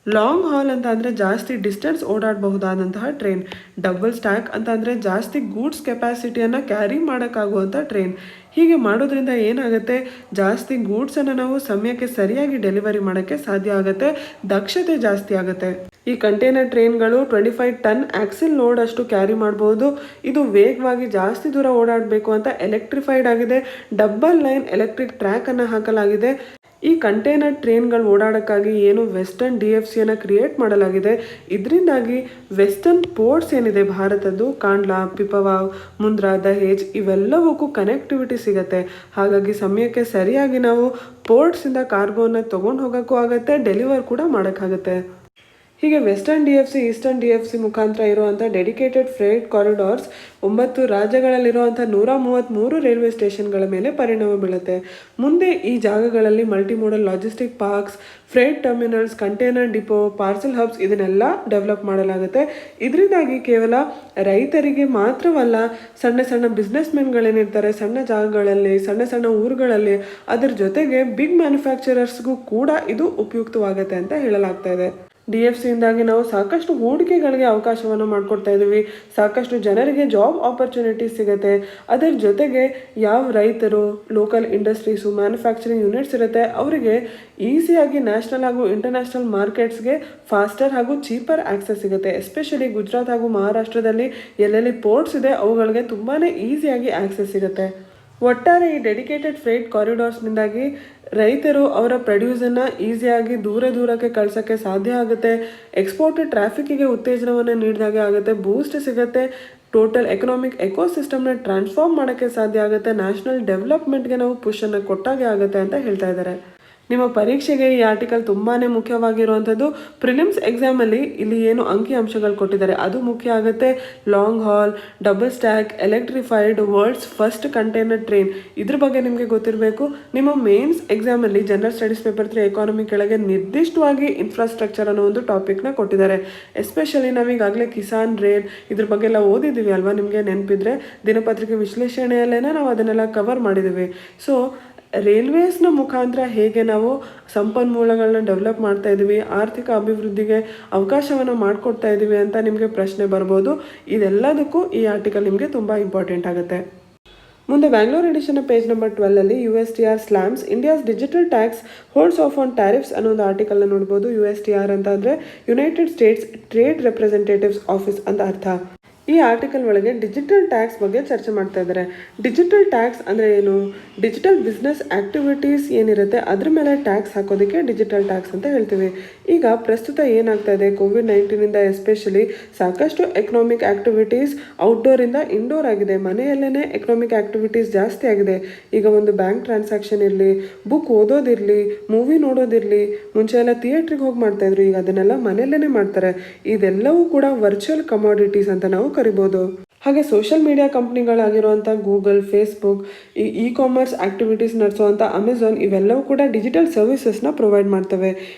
ಲಾಂಗ್ ಹಾಲ್ ಅಂತ ಅಂದರೆ ಜಾಸ್ತಿ ಡಿಸ್ಟೆನ್ಸ್ ಓಡಾಡಬಹುದಾದಂತಹ ಟ್ರೈನ್. ಡಬಲ್ ಸ್ಟ್ಯಾಕ್ ಅಂತ ಅಂದರೆ ಜಾಸ್ತಿ ಗೂಡ್ಸ್ ಕೆಪಾಸಿಟಿಯನ್ನು ಕ್ಯಾರಿ ಮಾಡೋಕ್ಕಾಗುವಂಥ ಟ್ರೈನ್. ಹೀಗೆ ಮಾಡೋದ್ರಿಂದ ಏನಾಗುತ್ತೆ? ಜಾಸ್ತಿ ಗೂಡ್ಸನ್ನು ನಾವು ಸಮಯಕ್ಕೆ ಸರಿಯಾಗಿ ಡೆಲಿವರಿ ಮಾಡೋಕ್ಕೆ ಸಾಧ್ಯ ಆಗುತ್ತೆ, ದಕ್ಷತೆ ಜಾಸ್ತಿ ಆಗುತ್ತೆ. ಈ ಕಂಟೈನರ್ ಟ್ರೈನ್ಗಳು 25 ಟನ್ ಆಕ್ಸಿಲ್ ಲೋಡ್ ಅಷ್ಟು ಕ್ಯಾರಿ ಮಾಡ್ಬೋದು. ಇದು ವೇಗವಾಗಿ ಜಾಸ್ತಿ ದೂರ ಓಡಾಡಬೇಕು ಅಂತ ಎಲೆಕ್ಟ್ರಿಫೈಡ್ ಆಗಿದೆ. ಡಬಲ್ ಲೈನ್ ಎಲೆಕ್ಟ್ರಿಕ್ ಟ್ರ್ಯಾಕನ್ನು ಹಾಕಲಾಗಿದೆ. ಈ ಕಂಟೈನರ್ ಟ್ರೈನ್ಗಳು ಓಡಾಡೋಕ್ಕಾಗಿ ಏನು ವೆಸ್ಟರ್ನ್ DFCಯನ್ನು ಕ್ರಿಯೇಟ್ ಮಾಡಲಾಗಿದೆ. ಇದರಿಂದಾಗಿ ವೆಸ್ಟರ್ನ್ ಪೋರ್ಟ್ಸ್ ಏನಿದೆ ಭಾರತದ್ದು, ಕಾಂಡ್ಲಾ, ಪಿಪಾವಾವ್, ಮುಂದ್ರಾ, ದಹೇಜ್ ಇವೆಲ್ಲವಕ್ಕೂ ಕನೆಕ್ಟಿವಿಟಿ ಸಿಗುತ್ತೆ. ಹಾಗಾಗಿ ಸಮಯಕ್ಕೆ ಸರಿಯಾಗಿ ನಾವು ಪೋರ್ಟ್ಸಿಂದ ಕಾರ್ಗೋನ ತೊಗೊಂಡು ಹೋಗೋಕ್ಕೂ ಆಗುತ್ತೆ, ಡೆಲಿವರ್ ಕೂಡ ಮಾಡೋಕ್ಕಾಗುತ್ತೆ. ಹೀಗೆ ವೆಸ್ಟರ್ನ್ DFC, ಈಸ್ಟರ್ನ್ DFC ಮುಖಾಂತರ ಇರುವಂಥ ಡೆಡಿಕೇಟೆಡ್ ಫ್ರೇಟ್ ಕಾರಿಡಾರ್ಸ್ 9 ರಾಜ್ಯಗಳಲ್ಲಿರುವಂಥ 133 ರೈಲ್ವೆ ಸ್ಟೇಷನ್ಗಳ ಮೇಲೆ ಪರಿಣಾಮ ಬೀಳುತ್ತೆ. ಮುಂದೆ ಈ ಜಾಗಗಳಲ್ಲಿ multimodal logistic parks, freight terminals, container depot, parcel hubs ಇದನ್ನೆಲ್ಲ ಡೆವಲಪ್ ಮಾಡಲಾಗುತ್ತೆ. ಇದರಿಂದಾಗಿ ಕೇವಲ ರೈತರಿಗೆ ಮಾತ್ರವಲ್ಲ, ಸಣ್ಣ ಸಣ್ಣ ಬಿಸ್ನೆಸ್ ಮೆನ್ಗಳೇನಿರ್ತಾರೆ ಸಣ್ಣ ಜಾಗಗಳಲ್ಲಿ, ಸಣ್ಣ ಸಣ್ಣ ಊರುಗಳಲ್ಲಿ, ಅದರ ಜೊತೆಗೆ ಬಿಗ್ ಮ್ಯಾನುಫ್ಯಾಕ್ಚರರ್ಸ್ಗೂ ಕೂಡ ಇದು ಉಪಯುಕ್ತವಾಗುತ್ತೆ ಅಂತ ಹೇಳಲಾಗ್ತಾ ಇದೆ. DFCಯಿಂದಾಗಿ ನಾವು ಸಾಕಷ್ಟು ಹೂಡಿಕೆಗಳಿಗೆ ಅವಕಾಶವನ್ನು ಮಾಡಿಕೊಡ್ತಾ ಇದ್ದೀವಿ, ಸಾಕಷ್ಟು ಜನರಿಗೆ ಜಾಬ್ ಆಪರ್ಚುನಿಟೀಸ್ ಸಿಗುತ್ತೆ. ಅದರ ಜೊತೆಗೆ ಯಾವ ರೈತರು, ಲೋಕಲ್ ಇಂಡಸ್ಟ್ರೀಸು, ಮ್ಯಾನುಫ್ಯಾಕ್ಚರಿಂಗ್ ಯೂನಿಟ್ಸ್ ಇರುತ್ತೆ ಅವರಿಗೆ ಈಸಿಯಾಗಿ ನ್ಯಾಷನಲ್ ಹಾಗೂ ಇಂಟರ್ನ್ಯಾಷನಲ್ ಮಾರ್ಕೆಟ್ಸ್ಗೆ ಫಾಸ್ಟರ್ ಹಾಗೂ ಚೀಪರ್ ಆಕ್ಸೆಸ್ ಸಿಗುತ್ತೆ. ಎಸ್ಪೆಷಲಿ ಗುಜರಾತ್ ಹಾಗೂ ಮಹಾರಾಷ್ಟ್ರದಲ್ಲಿ ಎಲ್ಲೆಲ್ಲಿ ಪೋರ್ಟ್ಸ್ ಇದೆ ಅವುಗಳಿಗೆ ತುಂಬಾ ಈಸಿಯಾಗಿ ಆಕ್ಸೆಸ್ ಸಿಗುತ್ತೆ. ಒಟ್ಟಾರೆ ಈ ಡೆಡಿಕೇಟೆಡ್ ಫ್ರೇಟ್ ಕಾರಿಡಾರ್ಸ್ನಿಂದಾಗಿ ರೈತರು ಅವರ ಪ್ರೊಡ್ಯೂಸನ್ನು ಈಸಿಯಾಗಿ ದೂರಕ್ಕೆ ಕಳ್ಸೋಕ್ಕೆ ಸಾಧ್ಯ ಆಗುತ್ತೆ. ಎಕ್ಸ್ಪೋರ್ಟ್ ಟ್ರಾಫಿಕ್ಕಿಗೆ ಉತ್ತೇಜನವನ್ನು ನೀಡಿದಾಗೆ ಆಗುತ್ತೆ, ಬೂಸ್ಟ್ ಸಿಗುತ್ತೆ, ಟೋಟಲ್ ಎಕನಾಮಿಕ್ ಎಕೋಸಿಸ್ಟಮ್ನ ಟ್ರಾನ್ಸ್ಫಾರ್ಮ್ ಮಾಡೋಕ್ಕೆ ಸಾಧ್ಯ ಆಗುತ್ತೆ, ನ್ಯಾಷನಲ್ ಡೆವಲಪ್ಮೆಂಟ್ಗೆ ನಾವು ಪುಷನ್ನು ಕೊಟ್ಟಾಗೆ ಆಗುತ್ತೆ ಅಂತ ಹೇಳ್ತಾ ಇದ್ದಾರೆ. ನಿಮ್ಮ ಪರೀಕ್ಷೆಗೆ ಈ ಆರ್ಟಿಕಲ್ ತುಂಬಾ ಮುಖ್ಯವಾಗಿರುವಂಥದ್ದು. ಪ್ರಿಲಿಮ್ಸ್ ಎಕ್ಸಾಮಲ್ಲಿ ಇಲ್ಲಿ ಏನು ಅಂಕಿ ಅಂಶಗಳು ಕೊಟ್ಟಿದ್ದಾರೆ ಅದು ಮುಖ್ಯ ಆಗುತ್ತೆ. Long haul, double stack, electrified, world's first container train ಇದ್ರ ಬಗ್ಗೆ ನಿಮಗೆ ಗೊತ್ತಿರಬೇಕು. ನಿಮ್ಮ ಮೇನ್ಸ್ ಎಕ್ಸಾಮಲ್ಲಿ ಜನರಲ್ ಸ್ಟಡೀಸ್ ಪೇಪರ್ 3 ಎಕಾನಮಿ ಕೆಳಗೆ ನಿರ್ದಿಷ್ಟವಾಗಿ ಇನ್ಫ್ರಾಸ್ಟ್ರಕ್ಚರ್ ಅನ್ನೋ ಒಂದು ಟಾಪಿಕ್ನ ಕೊಟ್ಟಿದ್ದಾರೆ. ಎಸ್ಪೆಷಲಿ ನಾವೀಗಾಗಲೇ ಕಿಸಾನ್ ರೇಲ್ ಇದ್ರ ಬಗ್ಗೆ ಎಲ್ಲ ಓದಿದ್ದೀವಿ ಅಲ್ವಾ, ನಿಮಗೆ ನೆನಪಿದ್ರೆ ದಿನಪತ್ರಿಕೆ ವಿಶ್ಲೇಷಣೆಯಲ್ಲೇ ನಾವು ಅದನ್ನೆಲ್ಲ ಕವರ್ ಮಾಡಿದ್ದೀವಿ. ಸೊ ರೈಲ್ವೇಸ್ನ ಮುಖಾಂತರ ಹೇಗೆ ನಾವು ಸಂಪನ್ಮೂಲಗಳನ್ನ ಡೆವಲಪ್ ಮಾಡ್ತಾ ಇದ್ದೀವಿ, ಆರ್ಥಿಕ ಅಭಿವೃದ್ಧಿಗೆ ಅವಕಾಶವನ್ನು ಮಾಡಿಕೊಡ್ತಾ ಇದ್ದೀವಿ ಅಂತ ನಿಮಗೆ ಪ್ರಶ್ನೆ ಬರ್ಬೋದು. ಇದೆಲ್ಲದಕ್ಕೂ ಈ ಆರ್ಟಿಕಲ್ ನಿಮಗೆ ತುಂಬ ಇಂಪಾರ್ಟೆಂಟ್ ಆಗುತ್ತೆ. ಮುಂದೆ ಬ್ಯಾಂಗ್ಳೂರ್ ಎಡಿಷನ್ ಪೇಜ್ ನಂಬರ್ 12ಅಲ್ಲಿ USTR slams India's digital tax holds off on tariffs ಅನ್ನೋ ಒಂದು ಆರ್ಟಿಕಲ್ನ ನೋಡ್ಬೋದು. USTR ಅಂತ ಅಂದರೆ United States trade representatives office ಅಂತ ಅರ್ಥ. ಈ ಆರ್ಟಿಕಲ್ ಒಳಗೆ ಡಿಜಿಟಲ್ ಟ್ಯಾಕ್ಸ್ ಬಗ್ಗೆ ಚರ್ಚೆ ಮಾಡ್ತಾ ಇದ್ದಾರೆ. ಡಿಜಿಟಲ್ ಟ್ಯಾಕ್ಸ್ ಅಂದರೆ ಏನು? ಡಿಜಿಟಲ್ ಬಿಸ್ನೆಸ್ ಆ್ಯಕ್ಟಿವಿಟೀಸ್ ಏನಿರುತ್ತೆ ಅದ್ರ ಮೇಲೆ ಟ್ಯಾಕ್ಸ್ ಹಾಕೋದಕ್ಕೆ ಡಿಜಿಟಲ್ ಟ್ಯಾಕ್ಸ್ ಅಂತ ಹೇಳ್ತೀವಿ. ಈಗ ಪ್ರಸ್ತುತ ಏನಾಗ್ತಾ ಇದೆ, COVID-19ಇಂದ ಎಸ್ಪೆಷಲಿ ಸಾಕಷ್ಟು ಎಕನಾಮಿಕ್ ಆ್ಯಕ್ಟಿವಿಟೀಸ್ ಔಟ್ಡೋರಿಂದ ಇಂಡೋರ್ ಆಗಿದೆ. ಮನೆಯಲ್ಲೇ ಎಕನಾಮಿಕ್ ಆ್ಯಕ್ಟಿವಿಟೀಸ್ ಜಾಸ್ತಿ ಆಗಿದೆ. ಈಗ ಒಂದು ಬ್ಯಾಂಕ್ ಟ್ರಾನ್ಸಾಕ್ಷನ್ ಇರಲಿ, ಬುಕ್ ಓದೋದಿರಲಿ, ಮೂವಿ ನೋಡೋದಿರಲಿ, ಮುಂಚೆ ಎಲ್ಲ ಥಿಯೇಟ್ರಿಗೆ ಹೋಗಿ ಮಾಡ್ತಾಯಿದ್ರು, ಈಗ ಅದನ್ನೆಲ್ಲ ಮನೆಯಲ್ಲೇ ಮಾಡ್ತಾರೆ. ಇದೆಲ್ಲವೂ ಕೂಡ ವರ್ಚುವಲ್ ಕಮಾಡಿಟೀಸ್ ಅಂತ ನಾವು ಕರಿಬೋದು. ಹಾಗೆ ಸೋಷಿಯಲ್ ಮೀಡಿಯಾ ಕಂಪ್ನಿಗಳಾಗಿರುವಂಥ Google, Facebook, e commerce activities ನಡೆಸುವಂಥ ಅಮೆಝಾನ್ ಇವೆಲ್ಲವೂ ಕೂಡ ಡಿಜಿಟಲ್ ಸರ್ವಿಸಸ್ನ ಪ್ರೊವೈಡ್ ಮಾಡ್ತವೆ.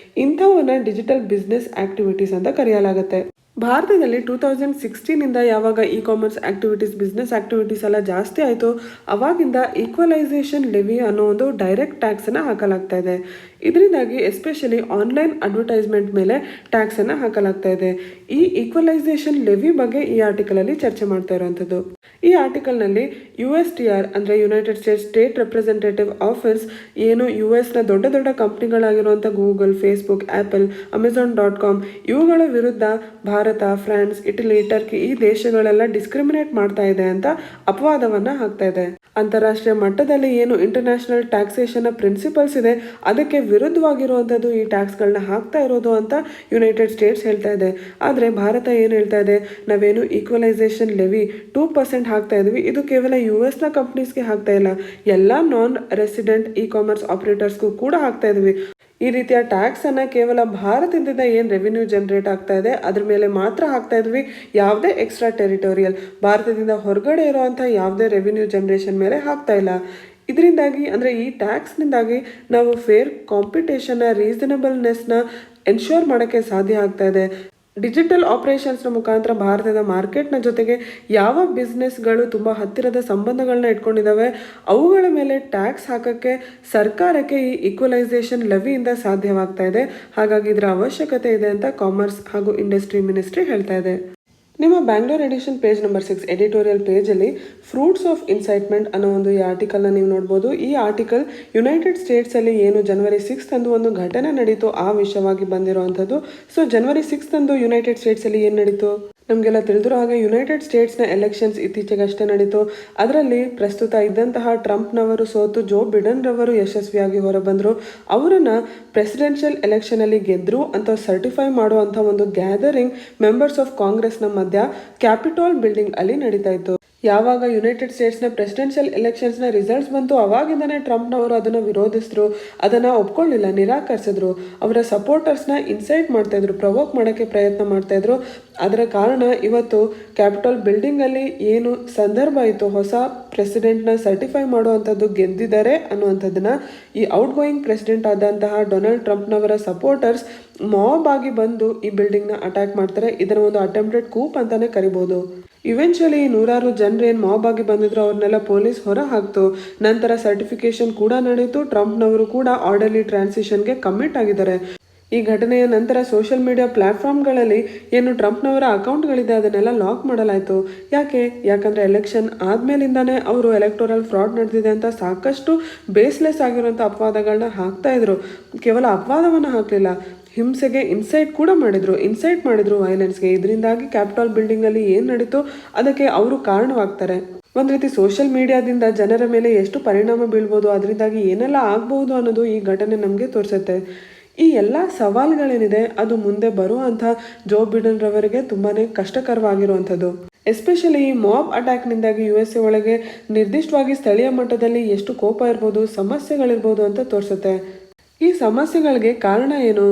ಇಂಥವನ್ನ ಡಿಜಿಟಲ್ ಬಿಸ್ನೆಸ್ ಆ್ಯಕ್ಟಿವಿಟೀಸ್ ಅಂತ ಕರೆಯಲಾಗುತ್ತೆ. ಭಾರತದಲ್ಲಿ 2016ಇಂದ ಯಾವಾಗ E commerce activities, business activities ಎಲ್ಲ ಜಾಸ್ತಿ ಆಯಿತು ಅವಾಗಿಂದ ಈಕ್ವಲೈಸೇಷನ್ ಲೆವಿ ಅನ್ನೋ ಒಂದು ಡೈರೆಕ್ಟ್ ಟ್ಯಾಕ್ಸನ್ನು ಹಾಕಲಾಗ್ತಾ ಇದೆ. ಇದರಿಂದಾಗಿ ಎಸ್ಪೆಷಲಿ ಆನ್ಲೈನ್ ಅಡ್ವರ್ಟೈಸ್ಮೆಂಟ್ ಮೇಲೆ ಟ್ಯಾಕ್ಸನ್ನು ಹಾಕಲಾಗ್ತಾ ಇದೆ. ಈ ಈಕ್ವಲೈಸೇಷನ್ ಲೆವಿ ಬಗ್ಗೆ ಈ ಆರ್ಟಿಕಲಲ್ಲಿ ಚರ್ಚೆ ಮಾಡ್ತಾ ಇರುವಂಥದ್ದು. ಈ ಆರ್ಟಿಕಲ್ನಲ್ಲಿ USTR ಅಂದರೆ United States state representative office ಏನು US ದೊಡ್ಡ ಕಂಪ್ನಿಗಳಾಗಿರುವಂಥ ಗೂಗಲ್, ಫೇಸ್ಬುಕ್, ಆ್ಯಪಲ್, Amazon.com ಇವುಗಳ ವಿರುದ್ಧ ಭಾರತ, ಫ್ರಾನ್ಸ್, ಇಟಲಿ, ಟರ್ಕಿ ಈ ದೇಶಗಳೆಲ್ಲ ಡಿಸ್ಕ್ರಿಮಿನೇಟ್ ಮಾಡ್ತಾ ಇದೆ ಅಂತ ಅಪವಾದವನ್ನು ಹಾಕ್ತಾ ಇದೆ. ಅಂತಾರಾಷ್ಟ್ರೀಯ ಮಟ್ಟದಲ್ಲಿ ಏನು ಇಂಟರ್ನ್ಯಾಷನಲ್ ಟ್ಯಾಕ್ಸೇಷನ್ನ ಪ್ರಿನ್ಸಿಪಲ್ಸ್ ಇದೆ ಅದಕ್ಕೆ ವಿರುದ್ಧವಾಗಿರುವಂಥದ್ದು ಈ ಟ್ಯಾಕ್ಸ್ಗಳನ್ನ ಹಾಕ್ತಾ ಇರೋದು ಅಂತ ಯುನೈಟೆಡ್ ಸ್ಟೇಟ್ಸ್ ಹೇಳ್ತಾ ಇದೆ. ಆದರೆ ಭಾರತ ಏನು ಹೇಳ್ತಾ ಇದೆ, ನಾವೇನು ಈಕ್ವಲೈಸೇಷನ್ ಲೆವಿ 2% ಹಾಕ್ತಾ ಇದ್ವಿ, ಇದು ಕೇವಲ US ಕಂಪ್ನೀಸ್ಗೆ ಹಾಕ್ತಾ ಇಲ್ಲ, ಎಲ್ಲ ನಾನ್ ರೆಸಿಡೆಂಟ್ ಇ ಕಾಮರ್ಸ್ ಆಪರೇಟರ್ಸ್ಗೂ ಕೂಡ ಹಾಕ್ತಾ ಇದ್ವಿ. ಈ ರೀತಿಯ ಟ್ಯಾಕ್ಸನ್ನು ಕೇವಲ ಭಾರತದಿಂದ ಏನು ರೆವಿನ್ಯೂ ಜನರೇಟ್ ಆಗ್ತಾ ಇದೆ ಅದ್ರ ಮೇಲೆ ಮಾತ್ರ ಹಾಕ್ತಾ ಇದ್ವಿ, ಯಾವುದೇ ಎಕ್ಸ್ಟ್ರಾ ಟೆರಿಟೋರಿಯಲ್ ಭಾರತದಿಂದ ಹೊರಗಡೆ ಇರೋವಂಥ ಯಾವುದೇ ರೆವಿನ್ಯೂ ಜನರೇಷನ್ ಮೇಲೆ ಹಾಕ್ತಾ ಇಲ್ಲ. ಇದರಿಂದಾಗಿ ಅಂದರೆ ಈ ಟ್ಯಾಕ್ಸ್ನಿಂದಾಗಿ ನಾವು ಫೇರ್ ಕಾಂಪಿಟೇಷನ್ನ, ರೀಸನಬಲ್ನೆಸ್ನ ಎನ್ಶೋರ್ ಮಾಡೋಕ್ಕೆ ಸಾಧ್ಯ ಆಗ್ತಾ ಇದೆ. ಡಿಜಿಟಲ್ ಆಪರೇಷನ್ಸ್ನ ಮುಖಾಂತರ ಭಾರತದ ಮಾರ್ಕೆಟ್ನ ಜೊತೆಗೆ ಯಾವ ಬಿಸ್ನೆಸ್ಗಳು ತುಂಬ ಹತ್ತಿರದ ಸಂಬಂಧಗಳನ್ನ ಇಟ್ಕೊಂಡಿದ್ದಾವೆ ಅವುಗಳ ಮೇಲೆ ಟ್ಯಾಕ್ಸ್ ಹಾಕೋಕ್ಕೆ ಸರ್ಕಾರಕ್ಕೆ ಈ ಈಕ್ವಲೈಸೇಷನ್ ಲೆವಿಯಿಂದ ಸಾಧ್ಯವಾಗ್ತಾ ಇದೆ. ಹಾಗಾಗಿ ಇದರ ಅವಶ್ಯಕತೆ ಇದೆ ಅಂತ ಕಾಮರ್ಸ್ ಹಾಗೂ ಇಂಡಸ್ಟ್ರಿ ಮಿನಿಸ್ಟ್ರಿ ಹೇಳ್ತಾ ಇದೆ. ನಿಮ್ಮ Bangalore edition page number 6 editorial ಪೇಜಲ್ಲಿ ಫ್ರೂಟ್ಸ್ ಆಫ್ ಇನ್ಸೈಟ್ಮೆಂಟ್ ಅನ್ನೋ ಒಂದು ಈ ಆರ್ಟಿಕಲ್ನ ನೀವು ನೋಡ್ಬೋದು. ಈ ಆರ್ಟಿಕಲ್ ಯುನೈಟೆಡ್ ಸ್ಟೇಟ್ಸಲ್ಲಿ ಏನು ಜನವರಿ 6 ಒಂದು ಘಟನೆ ನಡೀತು ಆ ವಿಷಯವಾಗಿ ಬಂದಿರುವಂಥದ್ದು. ಸೊ ಜನವರಿ 6 ಯುನೈಟೆಡ್ ಸ್ಟೇಟ್ಸಲ್ಲಿ ಏನು ನಡೀತು, ನಮಗೆಲ್ಲ ತಿಳಿದಿರೋ ಹಾಗೆ ಯುನೈಟೆಡ್ ಸ್ಟೇಟ್ಸ್ನ ಎಲೆಕ್ಷನ್ಸ್ ಇತ್ತೀಚೆಗಷ್ಟೇ ನಡೀತು. ಅದರಲ್ಲಿ ಪ್ರಸ್ತುತ ಇದ್ದಂತಹ ಟ್ರಂಪ್ನವರು ಸೋತು ಜೋ ಬಿಡನ್ ರವರು ಯಶಸ್ವಿಯಾಗಿ ಹೊರಬಂದರು. ಅವರನ್ನು ಪ್ರೆಸಿಡೆನ್ಷಿಯಲ್ ಎಲೆಕ್ಷನಲ್ಲಿ ಗೆದ್ದರು ಅಂತ ಸರ್ಟಿಫೈ ಮಾಡುವಂಥ ಒಂದು ಗ್ಯಾದರಿಂಗ್ ಮೆಂಬರ್ಸ್ ಆಫ್ ಕಾಂಗ್ರೆಸ್ನ ಮಧ್ಯ ಕ್ಯಾಪಿಟೋಲ್ ಬಿಲ್ಡಿಂಗ್ ಅಲ್ಲಿ ನಡೀತಾ ಇತ್ತು. ಯಾವಾಗ ಯುನೈಟೆಡ್ ಸ್ಟೇಟ್ಸ್ನ ಪ್ರೆಸಿಡೆನ್ಷಿಯಲ್ ಎಲೆಕ್ಷನ್ಸ್ನ ರಿಸಲ್ಟ್ಸ್ ಬಂತು, ಅವಾಗಿಂದನೇ ಟ್ರಂಪ್ನವರು ಅದನ್ನು ವಿರೋಧಿಸಿದ್ರು, ಅದನ್ನು ಒಪ್ಕೊಳ್ಳಿಲ್ಲ, ನಿರಾಕರಿಸಿದ್ರು. ಅವರ ಸಪೋರ್ಟರ್ಸ್ನ ಇನ್ಸೈಟ್ ಮಾಡ್ತಾಯಿದ್ರು, ಪ್ರವೋಕ್ ಮಾಡೋಕ್ಕೆ ಪ್ರಯತ್ನ ಮಾಡ್ತಾಯಿದ್ರು. ಅದರ ಕಾರಣ ಇವತ್ತು ಕ್ಯಾಪಿಟಲ್ ಬಿಲ್ಡಿಂಗಲ್ಲಿ ಏನು ಸಂದರ್ಭ ಇತ್ತು, ಹೊಸ ಪ್ರೆಸಿಡೆಂಟ್ನ ಸರ್ಟಿಫೈ ಮಾಡುವಂಥದ್ದು ಗೆದ್ದಿದ್ದಾರೆ ಅನ್ನುವಂಥದ್ದನ್ನು ಈ ಔಟ್ ಗೋಯಿಂಗ್ ಪ್ರೆಸಿಡೆಂಟ್ ಆದಂತಹ ಡೊನಾಲ್ಡ್ ಟ್ರಂಪ್ನವರ ಸಪೋರ್ಟರ್ಸ್ ಮಾಬ್ ಆಗಿ ಬಂದು ಈ ಬಿಲ್ಡಿಂಗ್ನ ಅಟ್ಯಾಕ್ ಮಾಡ್ತಾರೆ. ಇದರ ಒಂದು ಅಟೆಂಪ್ಟೆಡ್ ಕೂಪ್ ಅಂತಾನೆ ಕರಿಬೋದು. ಇವೆಂಚುಲಿ ನೂರಾರು ಜನರು ಏನು ಮಾಬ್ ಆಗಿ ಬಂದಿದ್ರು ಅವ್ರನ್ನೆಲ್ಲ ಪೊಲೀಸ್ ಹೊರ ಹಾಕ್ತು. ನಂತರ ಸರ್ಟಿಫಿಕೇಶನ್ ಕೂಡ ನಡೀತು. ಟ್ರಂಪ್ನವರು ಕೂಡ ಆರ್ಡರ್ಲಿ ಟ್ರಾನ್ಸಿಷನ್ಗೆ ಕಮಿಟ್ ಆಗಿದ್ದಾರೆ. ಈ ಘಟನೆಯ ನಂತರ ಸೋಷಿಯಲ್ ಮೀಡಿಯಾ ಪ್ಲ್ಯಾಟ್ಫಾರ್ಮ್ಗಳಲ್ಲಿ ಏನು ಟ್ರಂಪ್ನವರ ಅಕೌಂಟ್ಗಳಿದೆ ಅದನ್ನೆಲ್ಲ ಲಾಕ್ ಮಾಡಲಾಯಿತು. ಯಾಕಂದರೆ ಎಲೆಕ್ಷನ್ ಆದಮೇಲಿಂದಾನೇ ಅವರು ಎಲೆಕ್ಟೋರಲ್ ಫ್ರಾಡ್ ನಡೆದಿದೆ ಅಂತ ಸಾಕಷ್ಟು ಬೇಸ್ಲೆಸ್ ಆಗಿರುವಂಥ ಅಪವಾದಗಳನ್ನ ಹಾಕ್ತಾಯಿದ್ರು. ಕೇವಲ ಅಪವಾದವನ್ನು ಹಾಕಲಿಲ್ಲ, ಹಿಂಸೆಗೆ ಇನ್ಸೈಟ್ ಮಾಡಿದ್ರು ವೈಲೆನ್ಸ್ಗೆ. ಇದರಿಂದಾಗಿ ಕ್ಯಾಪಿಟಲ್ ಬಿಲ್ಡಿಂಗಲ್ಲಿ ಏನು ನಡೀತು ಅದಕ್ಕೆ ಅವರು ಕಾರಣವಾಗ್ತಾರೆ. ಒಂದು ರೀತಿ ಸೋಷಿಯಲ್ ಮೀಡಿಯಾದಿಂದ ಜನರ ಮೇಲೆ ಎಷ್ಟು ಪರಿಣಾಮ ಬೀಳ್ಬೋದು, ಅದರಿಂದಾಗಿ ಏನೆಲ್ಲ ಆಗ್ಬೋದು ಅನ್ನೋದು ಈ ಘಟನೆ ನಮಗೆ ತೋರಿಸುತ್ತೆ. ಈ ಎಲ್ಲ ಸವಾಲುಗಳೇನಿದೆ ಅದು ಮುಂದೆ ಬರುವಂಥ ಜೋ ಬಿಡನ್ ರವರಿಗೆ ತುಂಬಾ ಕಷ್ಟಕರವಾಗಿರುವಂಥದ್ದು. ಎಸ್ಪೆಷಲಿ ಈ ಮಾಬ್ ಅಟ್ಯಾಕ್ನಿಂದಾಗಿ USA ಒಳಗೆ ನಿರ್ದಿಷ್ಟವಾಗಿ ಸ್ಥಳೀಯ ಮಟ್ಟದಲ್ಲಿ ಎಷ್ಟು ಕೋಪ ಇರ್ಬೋದು, ಸಮಸ್ಯೆಗಳಿರ್ಬೋದು ಅಂತ ತೋರಿಸುತ್ತೆ. ಈ ಸಮಸ್ಯೆಗಳಿಗೆ ಕಾರಣ ಏನು?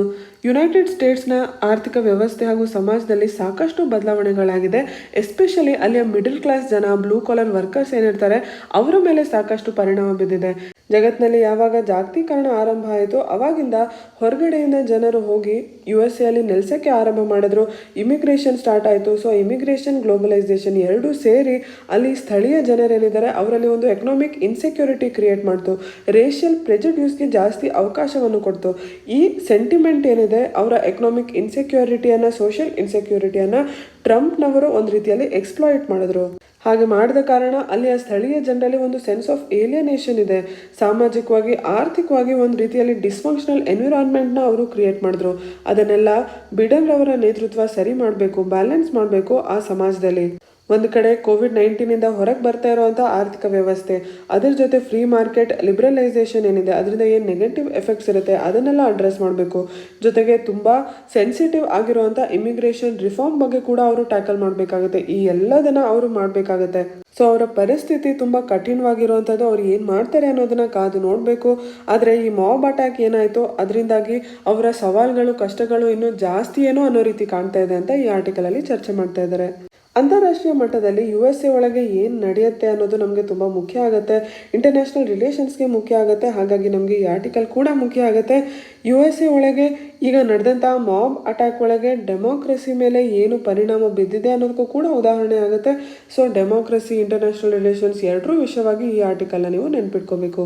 ಯುನೈಟೆಡ್ ಸ್ಟೇಟ್ಸ್ನ ಆರ್ಥಿಕ ವ್ಯವಸ್ಥೆ ಹಾಗೂ ಸಮಾಜದಲ್ಲಿ ಸಾಕಷ್ಟು ಬದಲಾವಣೆಗಳಾಗಿದೆ. ಎಸ್ಪೆಷಲಿ ಅಲ್ಲಿಯ ಮಿಡಲ್ ಕ್ಲಾಸ್ ಜನ, ಬ್ಲೂ ಕಾಲರ್ ವರ್ಕರ್ಸ್ ಏನಿರ್ತಾರೆ ಅವರ ಮೇಲೆ ಸಾಕಷ್ಟು ಪರಿಣಾಮ ಬಿದ್ದಿದೆ. ಜಗತ್ತಿನಲ್ಲಿ ಯಾವಾಗ ಜಾಗತೀಕರಣ ಆರಂಭ ಆಯಿತು ಅವಾಗಿಂದ ಹೊರಗಡೆಯಿಂದ ಜನರು ಹೋಗಿ USA ಅಲ್ಲಿ ನೆಲೆಸೋಕ್ಕೆ ಆರಂಭ ಮಾಡಿದ್ರು. ಇಮಿಗ್ರೇಷನ್ ಸ್ಟಾರ್ಟ್ ಆಯಿತು. ಸೊ ಇಮಿಗ್ರೇಷನ್, ಗ್ಲೋಬಲೈಸೇಷನ್ ಎರಡೂ ಸೇರಿ ಅಲ್ಲಿ ಸ್ಥಳೀಯ ಜನರೇನಿದ್ದಾರೆ ಅವರಲ್ಲಿ ಒಂದು ಎಕನಾಮಿಕ್ ಇನ್ಸೆಕ್ಯೂರಿಟಿ ಕ್ರಿಯೇಟ್ ಮಾಡ್ತು. ರೇಷಿಯಲ್ ಪ್ರೆಜುಡ್ಯೂಸ್ಗೆ ಜಾಸ್ತಿ ಅವಕಾಶವನ್ನು ಕೊಡ್ತು. ಈ ಸೆಂಟಿಮೆಂಟ್ ಏನಿದೆ ಅವರ ಎಕನಾಮಿಕ್ ಇನ್ಸೆಕ್ಯೂರಿಟಿಯನ್ನು, ಸೋಷಿಯಲ್ ಇನ್ಸೆಕ್ಯೂರಿಟಿಯನ್ನು ಟ್ರಂಪ್ನವರು ಒಂದು ರೀತಿಯಲ್ಲಿ ಎಕ್ಸ್ಪ್ಲಾಯ್ಟ್ ಮಾಡಿದ್ರು. ಹಾಗೆ ಮಾಡಿದ ಕಾರಣ ಅಲ್ಲಿಯ ಸ್ಥಳೀಯ ಜನರಲ್ಲಿ ಒಂದು ಸೆನ್ಸ್ ಆಫ್ ಏಲಿಯನೇಷನ್ ಇದೆ. ಸಾಮಾಜಿಕವಾಗಿ, ಆರ್ಥಿಕವಾಗಿ ಒಂದು ರೀತಿಯಲ್ಲಿ ಡಿಸ್ಫಂಕ್ಷನಲ್ ಎನ್ವಿರಾನ್ಮೆಂಟ್ನ ಅವರು ಕ್ರಿಯೇಟ್ ಮಾಡಿದ್ರು. ಅದನ್ನೆಲ್ಲ ಬಿಡನ್ ರವರ ನೇತೃತ್ವ ಸರಿ ಮಾಡಬೇಕು, ಬ್ಯಾಲೆನ್ಸ್ ಮಾಡಬೇಕು ಆ ಸಮಾಜದಲ್ಲಿ. ಒಂದು ಕಡೆ COVID-19 ಹೊರಗೆ ಬರ್ತಾ ಇರುವಂಥ ಆರ್ಥಿಕ ವ್ಯವಸ್ಥೆ, ಅದರ ಜೊತೆ ಫ್ರೀ ಮಾರ್ಕೆಟ್ ಲಿಬ್ರಲೈಸೇಷನ್ ಏನಿದೆ ಅದರಿಂದ ಏನು ನೆಗೆಟಿವ್ ಎಫೆಕ್ಟ್ಸ್ ಇರುತ್ತೆ ಅದನ್ನೆಲ್ಲ ಅಡ್ರೆಸ್ ಮಾಡಬೇಕು. ಜೊತೆಗೆ ತುಂಬ ಸೆನ್ಸಿಟಿವ್ ಆಗಿರುವಂಥ ಇಮಿಗ್ರೇಷನ್ ರಿಫಾರ್ಮ್ ಬಗ್ಗೆ ಕೂಡ ಅವರು ಟ್ಯಾಕಲ್ ಮಾಡಬೇಕಾಗುತ್ತೆ. ಈ ಎಲ್ಲದನ್ನು ಅವರು ಮಾಡಬೇಕಾಗುತ್ತೆ. ಸೊ ಅವರ ಪರಿಸ್ಥಿತಿ ತುಂಬ ಕಠಿಣವಾಗಿರುವಂಥದ್ದು. ಅವ್ರು ಏನು ಮಾಡ್ತಾರೆ ಅನ್ನೋದನ್ನು ಕಾದು ನೋಡಬೇಕು. ಆದರೆ ಈ ಮಾಬ್ ಅಟ್ಯಾಕ್ ಏನಾಯಿತು ಅದರಿಂದಾಗಿ ಅವರ ಸವಾಲುಗಳು, ಕಷ್ಟಗಳು ಇನ್ನೂ ಜಾಸ್ತಿ ಏನೋ ಅನ್ನೋ ರೀತಿ ಕಾಣ್ತಾ ಇದೆ ಅಂತ ಈ ಆರ್ಟಿಕಲಲ್ಲಿ ಚರ್ಚೆ ಮಾಡ್ತಾ ಇದ್ದಾರೆ. ಅಂತಾರಾಷ್ಟ್ರೀಯ ಮಟ್ಟದಲ್ಲಿ USA ಒಳಗೆ ಏನು ನಡೆಯುತ್ತೆ ಅನ್ನೋದು ನಮಗೆ ತುಂಬ ಮುಖ್ಯ ಆಗುತ್ತೆ. ಇಂಟರ್ನ್ಯಾಷನಲ್ ರಿಲೇಷನ್ಸ್ಗೆ ಮುಖ್ಯ ಆಗುತ್ತೆ. ಹಾಗಾಗಿ ನಮಗೆ ಈ ಆರ್ಟಿಕಲ್ ಕೂಡ ಮುಖ್ಯ ಆಗುತ್ತೆ. USA ಒಳಗೆ ಈಗ ನಡೆದಂಥ ಮಾಬ್ ಅಟ್ಯಾಕ್ ಒಳಗೆ ಡೆಮೋಕ್ರಸಿ ಮೇಲೆ ಏನು ಪರಿಣಾಮ ಬಿದ್ದಿದೆ ಅನ್ನೋದಕ್ಕೂ ಕೂಡ ಉದಾಹರಣೆ ಆಗುತ್ತೆ. ಸೊ ಡೆಮೋಕ್ರಸಿ, ಇಂಟರ್ನ್ಯಾಷನಲ್ ರಿಲೇಷನ್ಸ್ ಎರಡರೂ ವಿಷಯವಾಗಿ ಈ ಆರ್ಟಿಕಲ್ನ ನೀವು ನೆನ್ಪಿಟ್ಕೋಬೇಕು.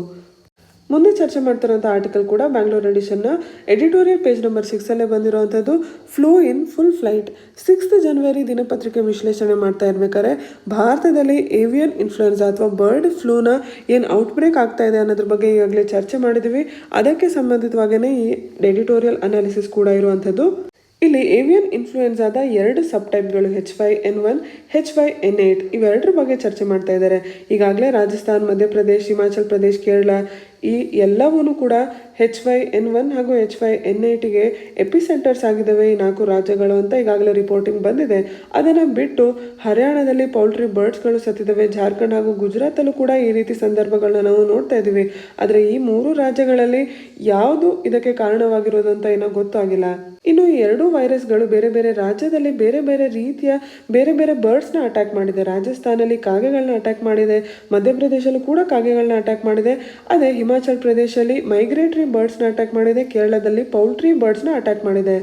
ಮುಂದೆ ಚರ್ಚೆ ಮಾಡ್ತಿರೋಂಥ ಆರ್ಟಿಕಲ್ ಕೂಡ ಬ್ಯಾಂಗ್ಳೂರ್ ಎಡಿಷನ್ನ ಎಡಿಟೋರಿಯಲ್ ಪೇಜ್ ನಂಬರ್ 6 ಬಂದಿರೋವಂಥದ್ದು. Flu in full flight. 6 ಜನವರಿ ದಿನಪತ್ರಿಕೆ ವಿಶ್ಲೇಷಣೆ ಮಾಡ್ತಾ ಇರ್ಬೇಕಾದ್ರೆ ಭಾರತದಲ್ಲಿ ಏವಿಯನ್ ಇನ್ಫ್ಲುಯೆನ್ಸಾ ಅಥವಾ ಬರ್ಡ್ ಫ್ಲೂನ ಏನು ಔಟ್ಬ್ರೇಕ್ ಆಗ್ತಾ ಇದೆ ಅನ್ನೋದ್ರ ಬಗ್ಗೆ ಈಗಾಗಲೇ ಚರ್ಚೆ ಮಾಡಿದ್ದೀವಿ. ಅದಕ್ಕೆ ಸಂಬಂಧಿತವಾಗೇ ಈ ಎಡಿಟೋರಿಯಲ್ ಅನಾಲಿಸಿಸ್ ಕೂಡ ಇರುವಂಥದ್ದು. ಇಲ್ಲಿ ಏವಿಯನ್ ಇನ್ಫ್ಲುಯೆನ್ಸಾದ 2 ಸಬ್ ಟೈಪ್ಗಳು H5N1, H5N8 ಇವೆರಡರ ಬಗ್ಗೆ ಚರ್ಚೆ ಮಾಡ್ತಾ ಇದ್ದಾರೆ. ಈಗಾಗಲೇ ರಾಜಸ್ಥಾನ್, ಮಧ್ಯಪ್ರದೇಶ್, ಹಿಮಾಚಲ್ ಪ್ರದೇಶ್, ಕೇರಳ ಈ ಎಲ್ಲವೂ ಕೂಡ H5N1 ಹಾಗೂ H5N8ಗೆ ಎಪಿಸೆಂಟರ್ಸ್ ಆಗಿದ್ದಾವೆ ಈ 4 ರಾಜ್ಯಗಳು ಅಂತ ಈಗಾಗಲೇ ರಿಪೋರ್ಟಿಂಗ್ ಬಂದಿದೆ. ಅದನ್ನು ಬಿಟ್ಟು ಹರಿಯಾಣದಲ್ಲಿ ಪೌಲ್ಟ್ರಿ ಬರ್ಡ್ಸ್ಗಳು ಸತ್ತಿದ್ದಾವೆ. ಜಾರ್ಖಂಡ್ ಹಾಗೂ ಗುಜರಾತಲ್ಲೂ ಕೂಡ ಈ ರೀತಿ ಸಂದರ್ಭಗಳನ್ನ ನಾವು ನೋಡ್ತಾ ಇದ್ದೀವಿ. ಆದರೆ ಈ 3 ರಾಜ್ಯಗಳಲ್ಲಿ ಯಾವುದು ಇದಕ್ಕೆ ಕಾರಣವಾಗಿರೋದು ಅಂತ ಏನೋ ಗೊತ್ತಾಗಿಲ್ಲ. ಇನ್ನು ಈ 2 ವೈರಸ್ಗಳು ಬೇರೆ ಬೇರೆ ರಾಜ್ಯದಲ್ಲಿ ಬೇರೆ ಬೇರೆ ರೀತಿಯ ಬೇರೆ ಬೇರೆ ಬರ್ಡ್ಸ್ನ ಅಟ್ಯಾಕ್ ಮಾಡಿದೆ. ರಾಜಸ್ಥಾನಲ್ಲಿ ಕಾಗೆಗಳನ್ನ ಅಟ್ಯಾಕ್ ಮಾಡಿದೆ, ಮಧ್ಯಪ್ರದೇಶಲ್ಲೂ ಕೂಡ ಕಾಗೆಗಳನ್ನ ಅಟ್ಯಾಕ್ ಮಾಡಿದೆ. ಅದೇ ಹಿಮಾಚಲ್ ಪ್ರದೇಶಲ್ಲಿ ಮೈಗ್ರೇಟರಿ ಬರ್ಡ್ಸ್ನ ಅಟ್ಯಾಕ್ ಮಾಡಿದೆ, ಕೇರಳದಲ್ಲಿ ಪೌಲ್ಟ್ರಿ ಬರ್ಡ್ಸ್ನ ಅಟ್ಯಾಕ್ ಮಾಡಿದೆ.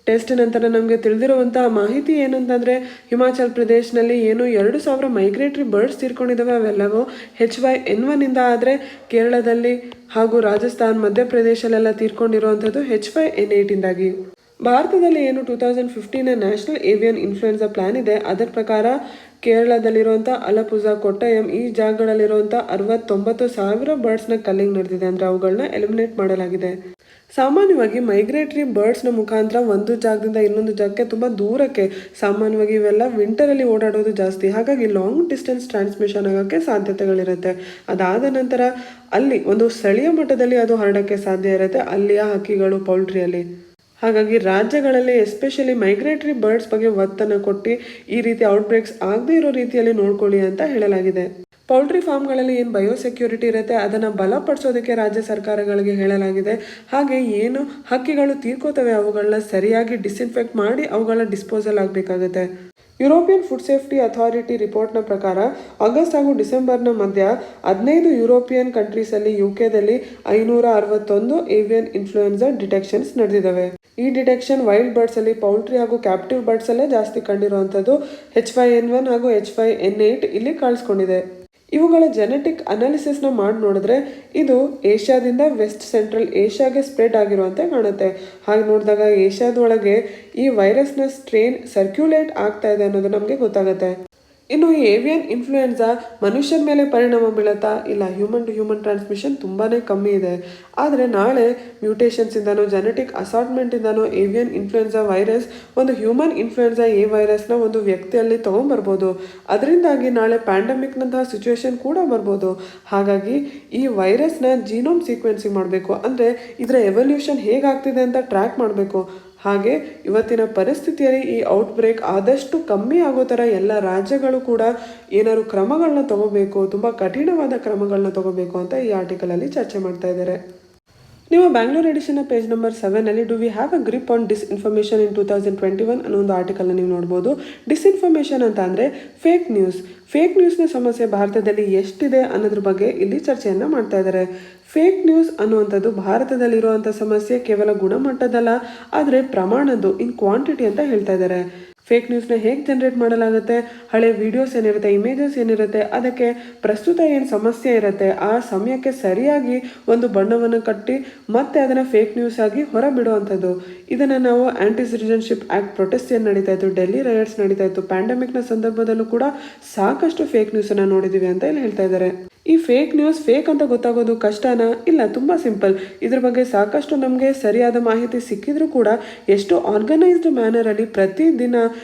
ಟೆಸ್ಟ್ ನಂತರ ನಮಗೆ ತಿಳಿದಿರುವಂತಹ ಮಾಹಿತಿ ಏನಂತಂದರೆ ಹಿಮಾಚಲ್ ಪ್ರದೇಶನಲ್ಲಿ ಏನು 2000 ಮೈಗ್ರೇಟರಿ ಬರ್ಡ್ಸ್ ತೀರ್ಕೊಂಡಿದ್ದಾವೆ. ಅವೆಲ್ಲವೂ H5N1 ಆದರೆ ಕೇರಳದಲ್ಲಿ ಹಾಗೂ ರಾಜಸ್ಥಾನ್, ಮಧ್ಯಪ್ರದೇಶಲ್ಲೆಲ್ಲ ತೀರ್ಕೊಂಡಿರುವಂಥದ್ದು H5N8 ಭಾರತದಲ್ಲಿ ಏನು 2015 ನ್ಯಾಷನಲ್ ಏವಿಯನ್ ಇನ್ಫ್ಲುಯೆನ್ಸಾ ಪ್ಲಾನ್ ಇದೆ ಅದರ ಪ್ರಕಾರ ಕೇರಳದಲ್ಲಿರುವಂಥ ಅಲಪುಜಾ, ಕೊಟ್ಟಯಂ ಈ ಜಾಗಗಳಲ್ಲಿರುವಂಥ 69,000 ಬರ್ಡ್ಸ್ನ ಕಲ್ಲಿಂಗ್ ನಡೆದಿದೆ. ಅಂದರೆ ಅವುಗಳನ್ನ ಎಲಿಮಿನೇಟ್ ಮಾಡಲಾಗಿದೆ. ಸಾಮಾನ್ಯವಾಗಿ ಮೈಗ್ರೇಟರಿ ಬರ್ಡ್ಸ್ನ ಮುಖಾಂತರ ಒಂದು ಜಾಗದಿಂದ ಇನ್ನೊಂದು ಜಾಗಕ್ಕೆ ತುಂಬ ದೂರಕ್ಕೆ, ಸಾಮಾನ್ಯವಾಗಿ ಇವೆಲ್ಲ ವಿಂಟರಲ್ಲಿ ಓಡಾಡೋದು ಜಾಸ್ತಿ. ಹಾಗಾಗಿ ಲಾಂಗ್ ಡಿಸ್ಟೆನ್ಸ್ ಟ್ರಾನ್ಸ್ಮಿಷನ್ ಆಗೋಕ್ಕೆ ಸಾಧ್ಯತೆಗಳಿರುತ್ತೆ. ಅದಾದ ನಂತರ ಅಲ್ಲಿ ಒಂದು ಸ್ಥಳೀಯ ಮಟ್ಟದಲ್ಲಿ ಅದು ಹರಡೋಕ್ಕೆ ಸಾಧ್ಯ ಇರುತ್ತೆ, ಅಲ್ಲಿಯ ಹಕ್ಕಿಗಳು, ಪೌಲ್ಟ್ರಿಯಲ್ಲಿ. ಹಾಗಾಗಿ ರಾಜ್ಯಗಳಲ್ಲಿ ಎಸ್ಪೆಷಲಿ ಮೈಗ್ರೇಟರಿ ಬರ್ಡ್ಸ್ ಬಗ್ಗೆ ಒತ್ತನ್ನು ಕೊಟ್ಟು ಈ ರೀತಿ ಔಟ್ಬ್ರೇಕ್ಸ್ ಆಗದೇ ಇರೋ ರೀತಿಯಲ್ಲಿ ನೋಡ್ಕೊಳ್ಳಿ ಅಂತ ಹೇಳಲಾಗಿದೆ. ಪೌಲ್ಟ್ರಿ ಫಾರ್ಮ್ಗಳಲ್ಲಿ ಏನು ಬಯೋಸೆಕ್ಯೂರಿಟಿ ಇರುತ್ತೆ ಅದನ್ನು ಬಲಪಡಿಸೋದಕ್ಕೆ ರಾಜ್ಯ ಸರ್ಕಾರಗಳಿಗೆ ಹೇಳಲಾಗಿದೆ. ಹಾಗೆ ಏನು ಹಕ್ಕಿಗಳು ತೀರ್ಕೋತವೆ ಅವುಗಳನ್ನ ಸರಿಯಾಗಿ ಡಿಸ್ಇನ್ಫೆಕ್ಟ್ ಮಾಡಿ ಅವುಗಳ ಡಿಸ್ಪೋಸಲ್ ಆಗಬೇಕಾಗುತ್ತೆ. ಯುರೋಪಿಯನ್ ಫುಡ್ ಸೇಫ್ಟಿ ಅಥಾರಿಟಿ ರಿಪೋರ್ಟ್ನ ಪ್ರಕಾರ ಆಗಸ್ಟ್ ಹಾಗೂ ಡಿಸೆಂಬರ್ನ ಮಧ್ಯ 15 ಯುರೋಪಿಯನ್ ಕಂಟ್ರೀಸಲ್ಲಿ UK-ದಲ್ಲಿ 561 ಏವಿಯನ್ ಇನ್ಫ್ಲೂಯೆನ್ಸಾ ಡಿಟೆಕ್ಷನ್ಸ್ ನಡೆದಿದ್ದಾವೆ. ಈ ಡಿಟೆಕ್ಷನ್ ವೈಲ್ಡ್ ಬರ್ಡ್ಸಲ್ಲಿ, ಪೌಲ್ಟ್ರಿ ಹಾಗೂ ಕ್ಯಾಪ್ಟಿವ್ ಬರ್ಡ್ಸಲ್ಲೇ ಜಾಸ್ತಿ ಕಂಡಿರುವಂಥದ್ದು. H5N1 ಹಾಗೂ H5N8 ಇಲ್ಲಿ ಕಾಣಿಸ್ಕೊಂಡಿದೆ. ಇವುಗಳ ಜೆನೆಟಿಕ್ ಅನಾಲಿಸಿಸ್ನ ಮಾಡಿ ನೋಡಿದ್ರೆ ಇದು ಏಷ್ಯಾದಿಂದ ವೆಸ್ಟ್ ಸೆಂಟ್ರಲ್ ಏಷ್ಯಾಗೆ ಸ್ಪ್ರೆಡ್ ಆಗಿರುವಂತೆ ಕಾಣುತ್ತೆ. ಹಾಗೆ ನೋಡಿದಾಗ ಏಷ್ಯಾದೊಳಗೆ ಈ ವೈರಸ್ನ ಸ್ಟ್ರೇನ್ ಸರ್ಕ್ಯುಲೇಟ್ ಆಗ್ತಾ ಇದೆ ಅನ್ನೋದು ನಮಗೆ ಗೊತ್ತಾಗುತ್ತೆ. ಇನ್ನು ಈ ಏವಿಯನ್ ಇನ್ಫ್ಲೂಯೆನ್ಸಾ ಮನುಷ್ಯರ ಮೇಲೆ ಪರಿಣಾಮ ಬೀಳುತ್ತಾ ಇಲ್ಲ, ಹ್ಯೂಮನ್ ಟು ಹ್ಯೂಮನ್ ಟ್ರಾನ್ಸ್ಮಿಷನ್ ತುಂಬಾ ಕಮ್ಮಿ ಇದೆ. ಆದರೆ ನಾಳೆ ಮ್ಯೂಟೇಷನ್ಸಿಂದನೋ ಜೆನೆಟಿಕ್ ಅಸಾರ್ಟ್ಮೆಂಟಿಂದನೋ ಏವಿಯನ್ ಇನ್ಫ್ಲೂಯೆನ್ಸಾ ವೈರಸ್ ಒಂದು ಹ್ಯೂಮನ್ ಇನ್ಫ್ಲೂಯೆನ್ಸಾ ಎ ವೈರಸ್ನ ಒಂದು ವ್ಯಕ್ತಿಯಲ್ಲಿ ತೊಗೊಂಬರ್ಬೋದು. ಅದರಿಂದಾಗಿ ನಾಳೆ ಪ್ಯಾಂಡಮಿಕ್ನಂತಹ ಸಿಚುವೇಶನ್ ಕೂಡ ಬರ್ಬೋದು. ಹಾಗಾಗಿ ಈ ವೈರಸ್ನ ಜೀನೋಮ್ ಸೀಕ್ವೆನ್ಸಿಂಗ್ ಮಾಡಬೇಕು, ಅಂದರೆ ಇದರ ಎವಲ್ಯೂಷನ್ ಹೇಗಾಗ್ತಿದೆ ಅಂತ ಟ್ರ್ಯಾಕ್ ಮಾಡಬೇಕು. ಹಾಗೆ ಇವತ್ತಿನ ಪರಿಸ್ಥಿತಿಯಲ್ಲಿ ಈ ಔಟ್ಬ್ರೇಕ್ ಆದಷ್ಟು ಕಮ್ಮಿ ಆಗೋ ಥರ ಎಲ್ಲ ರಾಜ್ಯಗಳು ಕೂಡ ಏನಾದ್ರು ಕ್ರಮಗಳನ್ನ ತಗೋಬೇಕು, ತುಂಬ ಕಠಿಣವಾದ ಕ್ರಮಗಳನ್ನ ತಗೋಬೇಕು ಅಂತ ಈ ಆರ್ಟಿಕಲಲ್ಲಿ ಚರ್ಚೆ ಮಾಡ್ತಾ ಇದ್ದಾರೆ. ನೀವು ಬ್ಯಾಂಗ್ಳೂರ್ ಎಡಿಷನ್ನ page number 7 do we have a grip on disinformation in 2021 ಅನ್ನೋ ಒಂದು ಆರ್ಟಿಕಲ್ನ ನೀವು ನೋಡ್ಬೋದು. ಡಿಸ್ಇನ್ಫಾರ್ಮೇಷನ್ ಅಂತ ಅಂದರೆ ಫೇಕ್ ನ್ಯೂಸ್. ಫೇಕ್ ನ್ಯೂಸ್ನ ಸಮಸ್ಯೆ ಭಾರತದಲ್ಲಿ ಎಷ್ಟಿದೆ ಅನ್ನೋದ್ರ ಬಗ್ಗೆ ಇಲ್ಲಿ ಚರ್ಚೆಯನ್ನು ಮಾಡ್ತಾ ಇದ್ದಾರೆ. ಫೇಕ್ ನ್ಯೂಸ್ ಅನ್ನುವಂಥದ್ದು ಭಾರತದಲ್ಲಿರುವಂಥ ಸಮಸ್ಯೆ ಕೇವಲ ಗುಣಮಟ್ಟದಲ್ಲ, ಆದರೆ ಪ್ರಮಾಣದ್ದು, ಇನ್ ಕ್ವಾಂಟಿಟಿ ಅಂತ ಹೇಳ್ತಾ ಇದ್ದಾರೆ. ಫೇಕ್ ನ್ಯೂಸ್ನ ಹೇಗೆ ಜನರೇಟ್ ಮಾಡಲಾಗುತ್ತೆ, ಹಳೆ ವಿಡಿಯೋಸ್ ಏನಿರುತ್ತೆ, ಇಮೇಜಸ್ ಏನಿರುತ್ತೆ, ಅದಕ್ಕೆ ಪ್ರಸ್ತುತ ಏನು ಸಮಸ್ಯೆ ಇರುತ್ತೆ ಆ ಸಮಯಕ್ಕೆ ಸರಿಯಾಗಿ ಒಂದು ಬಣ್ಣವನ್ನು ಕಟ್ಟಿ ಮತ್ತೆ ಅದನ್ನು ಫೇಕ್ ನ್ಯೂಸ್ ಆಗಿ ಹೊರಬಿಡುವಂಥದ್ದು. ಇದನ್ನು ನಾವು ಆ್ಯಂಟಿ ಸಿಟಿಜನ್ಶಿಪ್ ಆ್ಯಕ್ಟ್ ಪ್ರೊಟೆಸ್ಟ್ ಏನು ನಡೀತಾ ಇತ್ತು, ಡೆಲ್ಲಿ ರೈಟ್ಸ್ ನಡೀತಾ ಇತ್ತು, ಪ್ಯಾಂಡಮಿಕ್ನ ಸಂದರ್ಭದಲ್ಲೂ ಕೂಡ ಸಾಕಷ್ಟು ಫೇಕ್ ನ್ಯೂಸನ್ನು ನೋಡಿದ್ದೀವಿ ಅಂತ ಇಲ್ಲಿ ಹೇಳ್ತಾ ಇದ್ದಾರೆ. ಈ ಫೇಕ್ ನ್ಯೂಸ್ ಫೇಕ್ ಅಂತ ಗೊತ್ತಾಗೋದು ಕಷ್ಟನಾ? ಇಲ್ಲ, ತುಂಬ ಸಿಂಪಲ್. ಇದ್ರ ಬಗ್ಗೆ ಸಾಕಷ್ಟು ನಮಗೆ ಸರಿಯಾದ ಮಾಹಿತಿ ಸಿಕ್ಕಿದ್ರೂ ಕೂಡ ಎಷ್ಟು ಆರ್ಗನೈಸ್ಡ್ ಮ್ಯಾನರಲ್ಲಿ ಪ್ರತಿದಿನ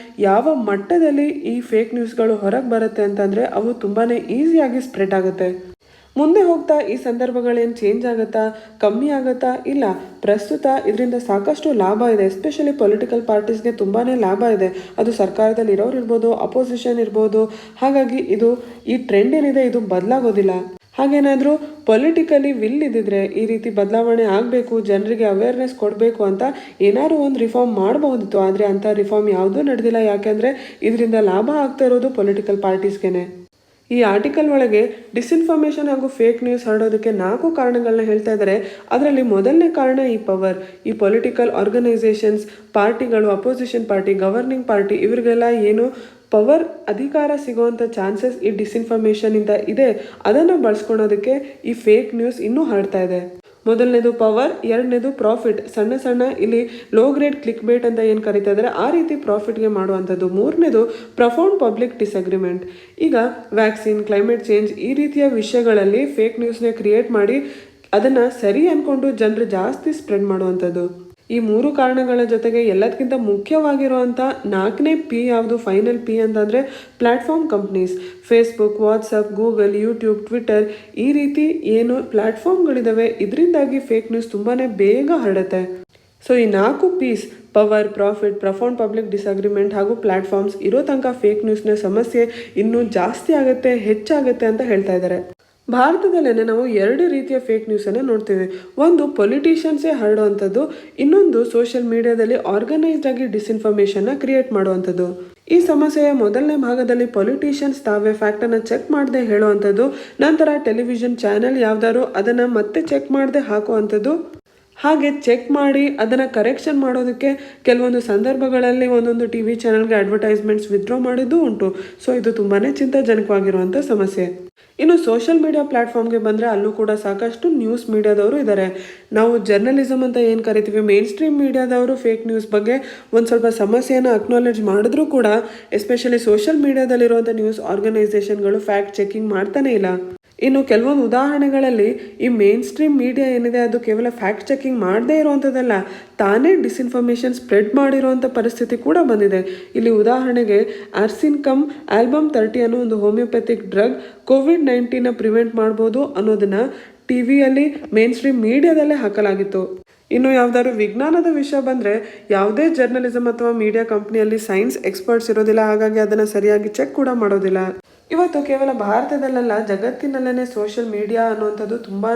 ಯಾವ ಮಟ್ಟದಲ್ಲಿ ಈ ಫೇಕ್ ನ್ಯೂಸ್ಗಳು ಹೊರಗೆ ಬರುತ್ತೆ ಅಂತಂದರೆ ಅವು ತುಂಬಾ ಈಸಿಯಾಗಿ ಸ್ಪ್ರೆಡ್ ಆಗುತ್ತೆ. ಮುಂದೆ ಹೋಗ್ತಾ ಈ ಸಂದರ್ಭಗಳೇನು ಚೇಂಜ್ ಆಗುತ್ತಾ, ಕಮ್ಮಿ ಆಗುತ್ತಾ? ಇಲ್ಲ, ಪ್ರಸ್ತುತ ಇದರಿಂದ ಸಾಕಷ್ಟು ಲಾಭ ಇದೆ. ಎಸ್ಪೆಷಲಿ ಪೊಲಿಟಿಕಲ್ ಪಾರ್ಟೀಸ್ಗೆ ತುಂಬಾ ಲಾಭ ಇದೆ. ಅದು ಸರ್ಕಾರದಲ್ಲಿ ಇರೋರು ಇರ್ಬೋದು, ಅಪೋಸಿಷನ್ ಇರ್ಬೋದು. ಹಾಗಾಗಿ ಇದು ಈ ಟ್ರೆಂಡ್ ಏನಿದೆ ಇದು ಬದಲಾಗೋದಿಲ್ಲ. ಹಾಗೇನಾದರೂ ಪೊಲಿಟಿಕಲಿ ವಿಲ್ ಇದ್ದಿದ್ರೆ ಈ ರೀತಿ ಬದಲಾವಣೆ ಆಗಬೇಕು, ಜನರಿಗೆ ಅವೇರ್ನೆಸ್ ಕೊಡಬೇಕು ಅಂತ ಏನಾದ್ರು ಒಂದು ರಿಫಾರ್ಮ್ ಮಾಡಬಹುದಿತ್ತು. ಆದರೆ ಅಂಥ ರಿಫಾರ್ಮ್ ಯಾವುದೂ ನಡೆದಿಲ್ಲ. ಯಾಕೆಂದರೆ ಇದರಿಂದ ಲಾಭ ಆಗ್ತಾ ಇರೋದು ಪೊಲಿಟಿಕಲ್ ಪಾರ್ಟೀಸ್ಗೆ. ಈ ಆರ್ಟಿಕಲ್ ಒಳಗೆ ಡಿಸ್ಇನ್ಫಾರ್ಮೇಷನ್ ಹಾಗೂ ಫೇಕ್ ನ್ಯೂಸ್ ಹರಡೋದಕ್ಕೆ 4 ಕಾರಣಗಳನ್ನ ಹೇಳ್ತಾ ಇದ್ದಾರೆ. ಅದರಲ್ಲಿ ಮೊದಲನೇ ಕಾರಣ ಈ ಪವರ್. ಈ ಪೊಲಿಟಿಕಲ್ ಆರ್ಗನೈಸೇಷನ್ಸ್, ಪಾರ್ಟಿಗಳು, ಅಪೋಸಿಷನ್ ಪಾರ್ಟಿ, ಗವರ್ನಿಂಗ್ ಪಾರ್ಟಿ, ಇವರಿಗೆಲ್ಲ ಏನು ಪವರ್, ಅಧಿಕಾರ ಸಿಗುವಂಥ ಚಾನ್ಸಸ್ ಈ ಡಿಸ್ಇನ್ಫಾರ್ಮೇಷನಿಂದ ಇದೆ. ಅದನ್ನು ಬಳಸ್ಕೊಳೋದಕ್ಕೆ ಈ ಫೇಕ್ ನ್ಯೂಸ್ ಇನ್ನೂ ಹರಡ್ತಾ ಇದೆ. ಮೊದಲನೇದು ಪವರ್, ಎರಡನೇದು ಪ್ರಾಫಿಟ್. ಸಣ್ಣ ಸಣ್ಣ ಇಲ್ಲಿ ಲೋ ಗ್ರೇಡ್ ಕ್ಲಿಕ್ ಬೇಟ್ ಅಂತ ಏನು ಕರಿತಾ ಇದ್ದಾರೆ ಆ ರೀತಿ ಪ್ರಾಫಿಟ್ಗೆ ಮಾಡುವಂಥದ್ದು. ಮೂರನೇದು ಪ್ರಫೌಂಡ್ ಪಬ್ಲಿಕ್ ಡಿಸ್ಅಗ್ರಿಮೆಂಟ್. ಈಗ ವ್ಯಾಕ್ಸಿನ್, ಕ್ಲೈಮೇಟ್ ಚೇಂಜ್ ಈ ರೀತಿಯ ವಿಷಯಗಳಲ್ಲಿ ಫೇಕ್ ನ್ಯೂಸ್ನ ಕ್ರಿಯೇಟ್ ಮಾಡಿ ಅದನ್ನು ಸರಿ ಅಂದ್ಕೊಂಡು ಜನರು ಜಾಸ್ತಿ ಸ್ಪ್ರೆಡ್ ಮಾಡುವಂಥದ್ದು. ಈ 3 ಕಾರಣಗಳ ಜೊತೆಗೆ ಎಲ್ಲದಕ್ಕಿಂತ ಮುಖ್ಯವಾಗಿರುವಂಥ 4ನೇ ಪಿ ಯಾವುದು, ಫೈನಲ್ ಪಿ ಅಂತಂದರೆ platform companies. Facebook, WhatsApp, Google, YouTube, Twitter ಈ ರೀತಿ ಏನು ಪ್ಲ್ಯಾಟ್ಫಾರ್ಮ್ಗಳಿದ್ದಾವೆ ಇದರಿಂದಾಗಿ ಫೇಕ್ ನ್ಯೂಸ್ ತುಂಬಾ ಬೇಗ ಹರಡುತ್ತೆ. ಸೊ ಈ 4 P's, power, profit, profound public disagreement ಹಾಗೂ ಪ್ಲ್ಯಾಟ್ಫಾರ್ಮ್ಸ್ ಇರೋ ತನಕ ಫೇಕ್ ನ್ಯೂಸ್ನ ಸಮಸ್ಯೆ ಇನ್ನೂ ಜಾಸ್ತಿ ಆಗುತ್ತೆ, ಹೆಚ್ಚಾಗುತ್ತೆ ಅಂತ ಹೇಳ್ತಾ ಇದ್ದಾರೆ. ಭಾರತದಲ್ಲೇ ನಾವು 2 ರೀತಿಯ ಫೇಕ್ ನ್ಯೂಸನ್ನು ನೋಡ್ತೀವಿ. ಒಂದು ಪೊಲಿಟಿಷಿಯನ್ಸೇ ಹರಡುವಂಥದ್ದು, ಇನ್ನೊಂದು ಸೋಷಿಯಲ್ ಮೀಡಿಯಾದಲ್ಲಿ ಆರ್ಗನೈಸ್ಡ್ ಆಗಿ ಡಿಸ್ಇನ್ಫಾರ್ಮೇಷನ್ನ ಕ್ರಿಯೇಟ್ ಮಾಡುವಂಥದ್ದು. ಈ ಸಮಸ್ಯೆಯ ಮೊದಲನೇ ಭಾಗದಲ್ಲಿ ಪೊಲಿಟಿಷಿಯನ್ಸ್ ತಾವೇ ಫ್ಯಾಕ್ಟನ್ನು ಚೆಕ್ ಮಾಡದೆ ಹೇಳುವಂಥದ್ದು, ನಂತರ ಟೆಲಿವಿಷನ್ ಚಾನೆಲ್ ಯಾವ್ದಾದ್ರು ಅದನ್ನು ಮತ್ತೆ ಚೆಕ್ ಮಾಡದೆ ಹಾಕುವಂಥದ್ದು, ಹಾಗೆ ಚೆಕ್ ಮಾಡಿ ಅದನ್ನು ಕರೆಕ್ಷನ್ ಮಾಡೋದಕ್ಕೆ ಕೆಲವೊಂದು ಸಂದರ್ಭಗಳಲ್ಲಿ ಒಂದೊಂದು ಟಿ ವಿ ಚಾನಲ್ಗೆ ಅಡ್ವರ್ಟೈಸ್ಮೆಂಟ್ಸ್ ವಿತ್ಡ್ರಾ ಮಾಡಿದ್ದು ಉಂಟು. ಸೊ ಇದು ತುಂಬಾ ಚಿಂತಾಜನಕವಾಗಿರುವಂಥ ಸಮಸ್ಯೆ. ಇನ್ನು ಸೋಷಿಯಲ್ ಮೀಡಿಯಾ ಪ್ಲ್ಯಾಟ್ಫಾರ್ಮ್ಗೆ ಬಂದರೆ ಅಲ್ಲೂ ಕೂಡ ಸಾಕಷ್ಟು ನ್ಯೂಸ್ ಮೀಡಿಯಾದವರು ಇದ್ದಾರೆ. ನಾವು ಜರ್ನಲಿಸಮ್ ಅಂತ ಏನು ಕರಿತೀವಿ, ಮೇನ್ ಸ್ಟ್ರೀಮ್ ಮೀಡಿಯಾದವರು ಫೇಕ್ ನ್ಯೂಸ್ ಬಗ್ಗೆ ಒಂದು ಸ್ವಲ್ಪ ಸಮಸ್ಯೆಯನ್ನು ಅಕ್ನಾಲೆಡ್ಜ್ ಮಾಡಿದ್ರೂ ಕೂಡ ಎಸ್ಪೆಷಲಿ ಸೋಷಿಯಲ್ ಮೀಡಿಯಾದಲ್ಲಿರುವಂಥ ನ್ಯೂಸ್ ಆರ್ಗನೈಸೇಷನ್ಗಳು ಫ್ಯಾಕ್ಟ್ ಚೆಕಿಂಗ್ ಮಾಡ್ತಾನೇ ಇಲ್ಲ. ಇನ್ನು ಕೆಲವೊಂದು ಉದಾಹರಣೆಗಳಲ್ಲಿ ಈ ಮೇನ್ ಸ್ಟ್ರೀಮ್ ಮೀಡಿಯಾ ಏನಿದೆ ಅದು ಕೇವಲ ಫ್ಯಾಕ್ಟ್ ಚೆಕಿಂಗ್ ಮಾಡದೇ ಇರುವಂಥದ್ದಲ್ಲ, ತಾನೇ ಡಿಸ್ಇನ್ಫಾರ್ಮೇಷನ್ ಸ್ಪ್ರೆಡ್ ಮಾಡಿರುವಂಥ ಪರಿಸ್ಥಿತಿ ಕೂಡ ಬಂದಿದೆ. ಇಲ್ಲಿ ಉದಾಹರಣೆಗೆ ಆರ್ಸಿನ್ ಕಮ್ ಆಲ್ಬಮ್ 30 ಅನ್ನೋ ಒಂದು ಹೋಮಿಯೋಪ್ಯಾಥಿಕ್ ಡ್ರಗ್ COVID-19 ಪ್ರಿವೆಂಟ್ ಮಾಡ್ಬೋದು ಅನ್ನೋದನ್ನು ಟಿ ವಿಯಲ್ಲಿ ಮೇನ್ ಸ್ಟ್ರೀಮ್ ಮೀಡಿಯಾದಲ್ಲೇ ಹಾಕಲಾಗಿತ್ತು. ಇನ್ನು ಯಾವುದಾದ್ರು ವಿಜ್ಞಾನದ ವಿಷಯ ಬಂದರೆ ಯಾವುದೇ ಜರ್ನಲಿಸಮ್ ಅಥವಾ ಮೀಡಿಯಾ ಕಂಪ್ನಿಯಲ್ಲಿ ಸೈನ್ಸ್ ಎಕ್ಸ್ಪರ್ಟ್ಸ್ ಇರೋದಿಲ್ಲ, ಹಾಗಾಗಿ ಅದನ್ನು ಸರಿಯಾಗಿ ಚೆಕ್ ಕೂಡ ಮಾಡೋದಿಲ್ಲ. ಇವತ್ತು ಕೇವಲ ಭಾರತದಲ್ಲ ಜಗತ್ತಿನಲ್ಲೇ ಸೋಷಿಯಲ್ ಮೀಡಿಯಾ ಅನ್ನುವಂಥದ್ದು ತುಂಬಾ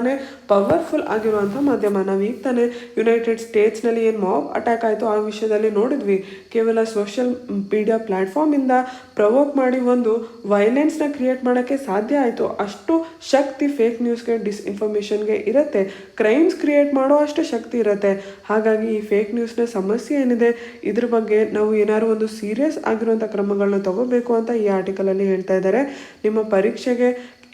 ಪವರ್ಫುಲ್ ಆಗಿರುವಂಥ ಮಾಧ್ಯಮ. ನಾವು ಈಗ ತಾನೇ ಯುನೈಟೆಡ್ ಸ್ಟೇಟ್ಸ್ನಲ್ಲಿ ಏನು ಮಾಬ್ ಅಟ್ಯಾಕ್ ಆಯಿತು ಆ ವಿಷಯದಲ್ಲಿ ನೋಡಿದ್ವಿ. ಕೇವಲ ಸೋಷಿಯಲ್ ಮೀಡಿಯಾ ಪ್ಲ್ಯಾಟ್ಫಾರ್ಮಿಂದ ಪ್ರವೋಕ್ ಮಾಡಿ ಒಂದು ವೈಲೆನ್ಸ್ನ ಕ್ರಿಯೇಟ್ ಮಾಡೋಕ್ಕೆ ಸಾಧ್ಯ ಆಯಿತು. ಅಷ್ಟು ಶಕ್ತಿ ಫೇಕ್ ನ್ಯೂಸ್ಗೆ ಡಿಸ್ಇನ್ಫಾರ್ಮೇಷನ್ಗೆ ಇರುತ್ತೆ, ಕ್ರೈಮ್ಸ್ ಕ್ರಿಯೇಟ್ ಮಾಡೋ ಅಷ್ಟು ಶಕ್ತಿ ಇರುತ್ತೆ. ಹಾಗಾಗಿ ಈ ಫೇಕ್ ನ್ಯೂಸ್ನ ಸಮಸ್ಯೆ ಏನಿದೆ ಇದ್ರ ಬಗ್ಗೆ ನಾವು ಏನಾದ್ರು ಒಂದು ಸೀರಿಯಸ್ ಆಗಿರುವಂಥ ಕ್ರಮಗಳನ್ನ ತಗೋಬೇಕು ಅಂತ ಈ ಆರ್ಟಿಕಲಲ್ಲಿ ಹೇಳ್ತಾ ಇದ್ದಾರೆ. ನಿಮ್ಮ ಪರೀಕ್ಷೆಗೆ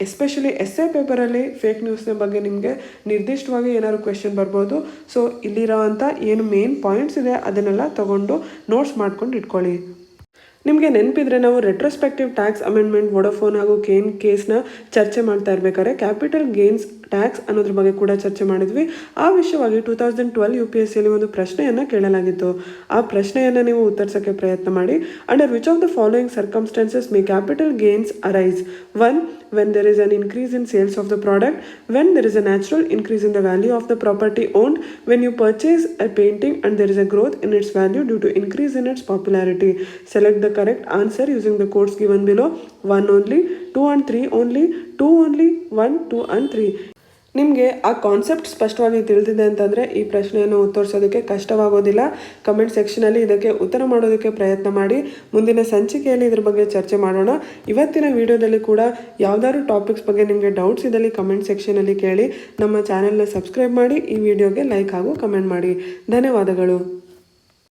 ಎಸ್ಪೆಷಲಿ ಎಸ್ಸೆ ಪೇಪರಲ್ಲಿ ಫೇಕ್ ನ್ಯೂಸ್ನ ಬಗ್ಗೆ ನಿಮಗೆ ನಿರ್ದಿಷ್ಟವಾಗಿ ಏನಾದ್ರು ಕ್ವೆಶನ್ ಬರ್ಬೋದು. ಸೊ ಇಲ್ಲಿರೋವಂಥ ಏನು ಮೇನ್ ಪಾಯಿಂಟ್ಸ್ ಇದೆ ಅದನ್ನೆಲ್ಲ ತಗೊಂಡು ನೋಟ್ಸ್ ಮಾಡ್ಕೊಂಡು ಇಟ್ಕೊಳ್ಳಿ. ನಿಮಗೆ ನೆನಪಿದ್ರೆ ನಾವು ರೆಟ್ರೋಸ್ಪೆಕ್ಟಿವ್ ಟ್ಯಾಕ್ಸ್ ಅಮೆಂಡ್ಮೆಂಟ್ ವೋಡಾಫೋನ್ ಹಾಗೂ ಕೇನ್ ಕೇಸ್ನ ಚರ್ಚೆ ಮಾಡ್ತಾ ಇರಬೇಕಾದ್ರೆ ಕ್ಯಾಪಿಟಲ್ ಗೇನ್ಸ್ ಟ್ಯಾಕ್ಸ್ ಅನ್ನೋದ್ರ ಬಗ್ಗೆ ಕೂಡ ಚರ್ಚೆ ಮಾಡಿದ್ವಿ. ಆ ವಿಷಯವಾಗಿ 2012 UPSCಯಲ್ಲಿ ಒಂದು ಪ್ರಶ್ನೆಯನ್ನು ಕೇಳಲಾಗಿತ್ತು. ಆ ಪ್ರಶ್ನೆಯನ್ನು ನೀವು ಉತ್ತರಿಸೋಕ್ಕೆ ಪ್ರಯತ್ನ ಮಾಡಿ. Under which of the following circumstances May capital gains arise? 1. When there is an increase in sales of the product. When there is a natural increase in the value of the property owned. When you purchase a painting and there is a growth in its value due to increase in its popularity. Select the correct answer using the codes given below. 1 only, 2 and 3 only, 2 only, 1, 2 and 3. ನಿಮಗೆ ಆ concept ಸ್ಪಷ್ಟವಾಗಿ ತಿಳಿದಿದೆ ಅಂತಂದರೆ ಈ ಪ್ರಶ್ನೆಯನ್ನು ಉತ್ತರಿಸೋದಕ್ಕೆ ಕಷ್ಟವಾಗೋದಿಲ್ಲ. Comment ಸೆಕ್ಷನಲ್ಲಿ ಇದಕ್ಕೆ ಉತ್ತರ ಮಾಡೋದಕ್ಕೆ ಪ್ರಯತ್ನ ಮಾಡಿ. ಮುಂದಿನ ಸಂಚಿಕೆಯಲ್ಲಿ ಇದ್ರ ಬಗ್ಗೆ ಚರ್ಚೆ ಮಾಡೋಣ. ಇವತ್ತಿನ ವಿಡಿಯೋದಲ್ಲಿ ಕೂಡ ಯಾವುದಾದ್ರು ಟಾಪಿಕ್ಸ್ ಬಗ್ಗೆ ನಿಮಗೆ ಡೌಟ್ಸ್ ಇದ್ದಲ್ಲಿ ಕಮೆಂಟ್ ಸೆಕ್ಷನಲ್ಲಿ ಕೇಳಿ. ನಮ್ಮ ಚಾನೆಲ್ನ ಸಬ್ಸ್ಕ್ರೈಬ್ ಮಾಡಿ, ಈ ವಿಡಿಯೋಗೆ ಲೈಕ್ ಹಾಗೂ ಕಮೆಂಟ್ ಮಾಡಿ. ಧನ್ಯವಾದಗಳು.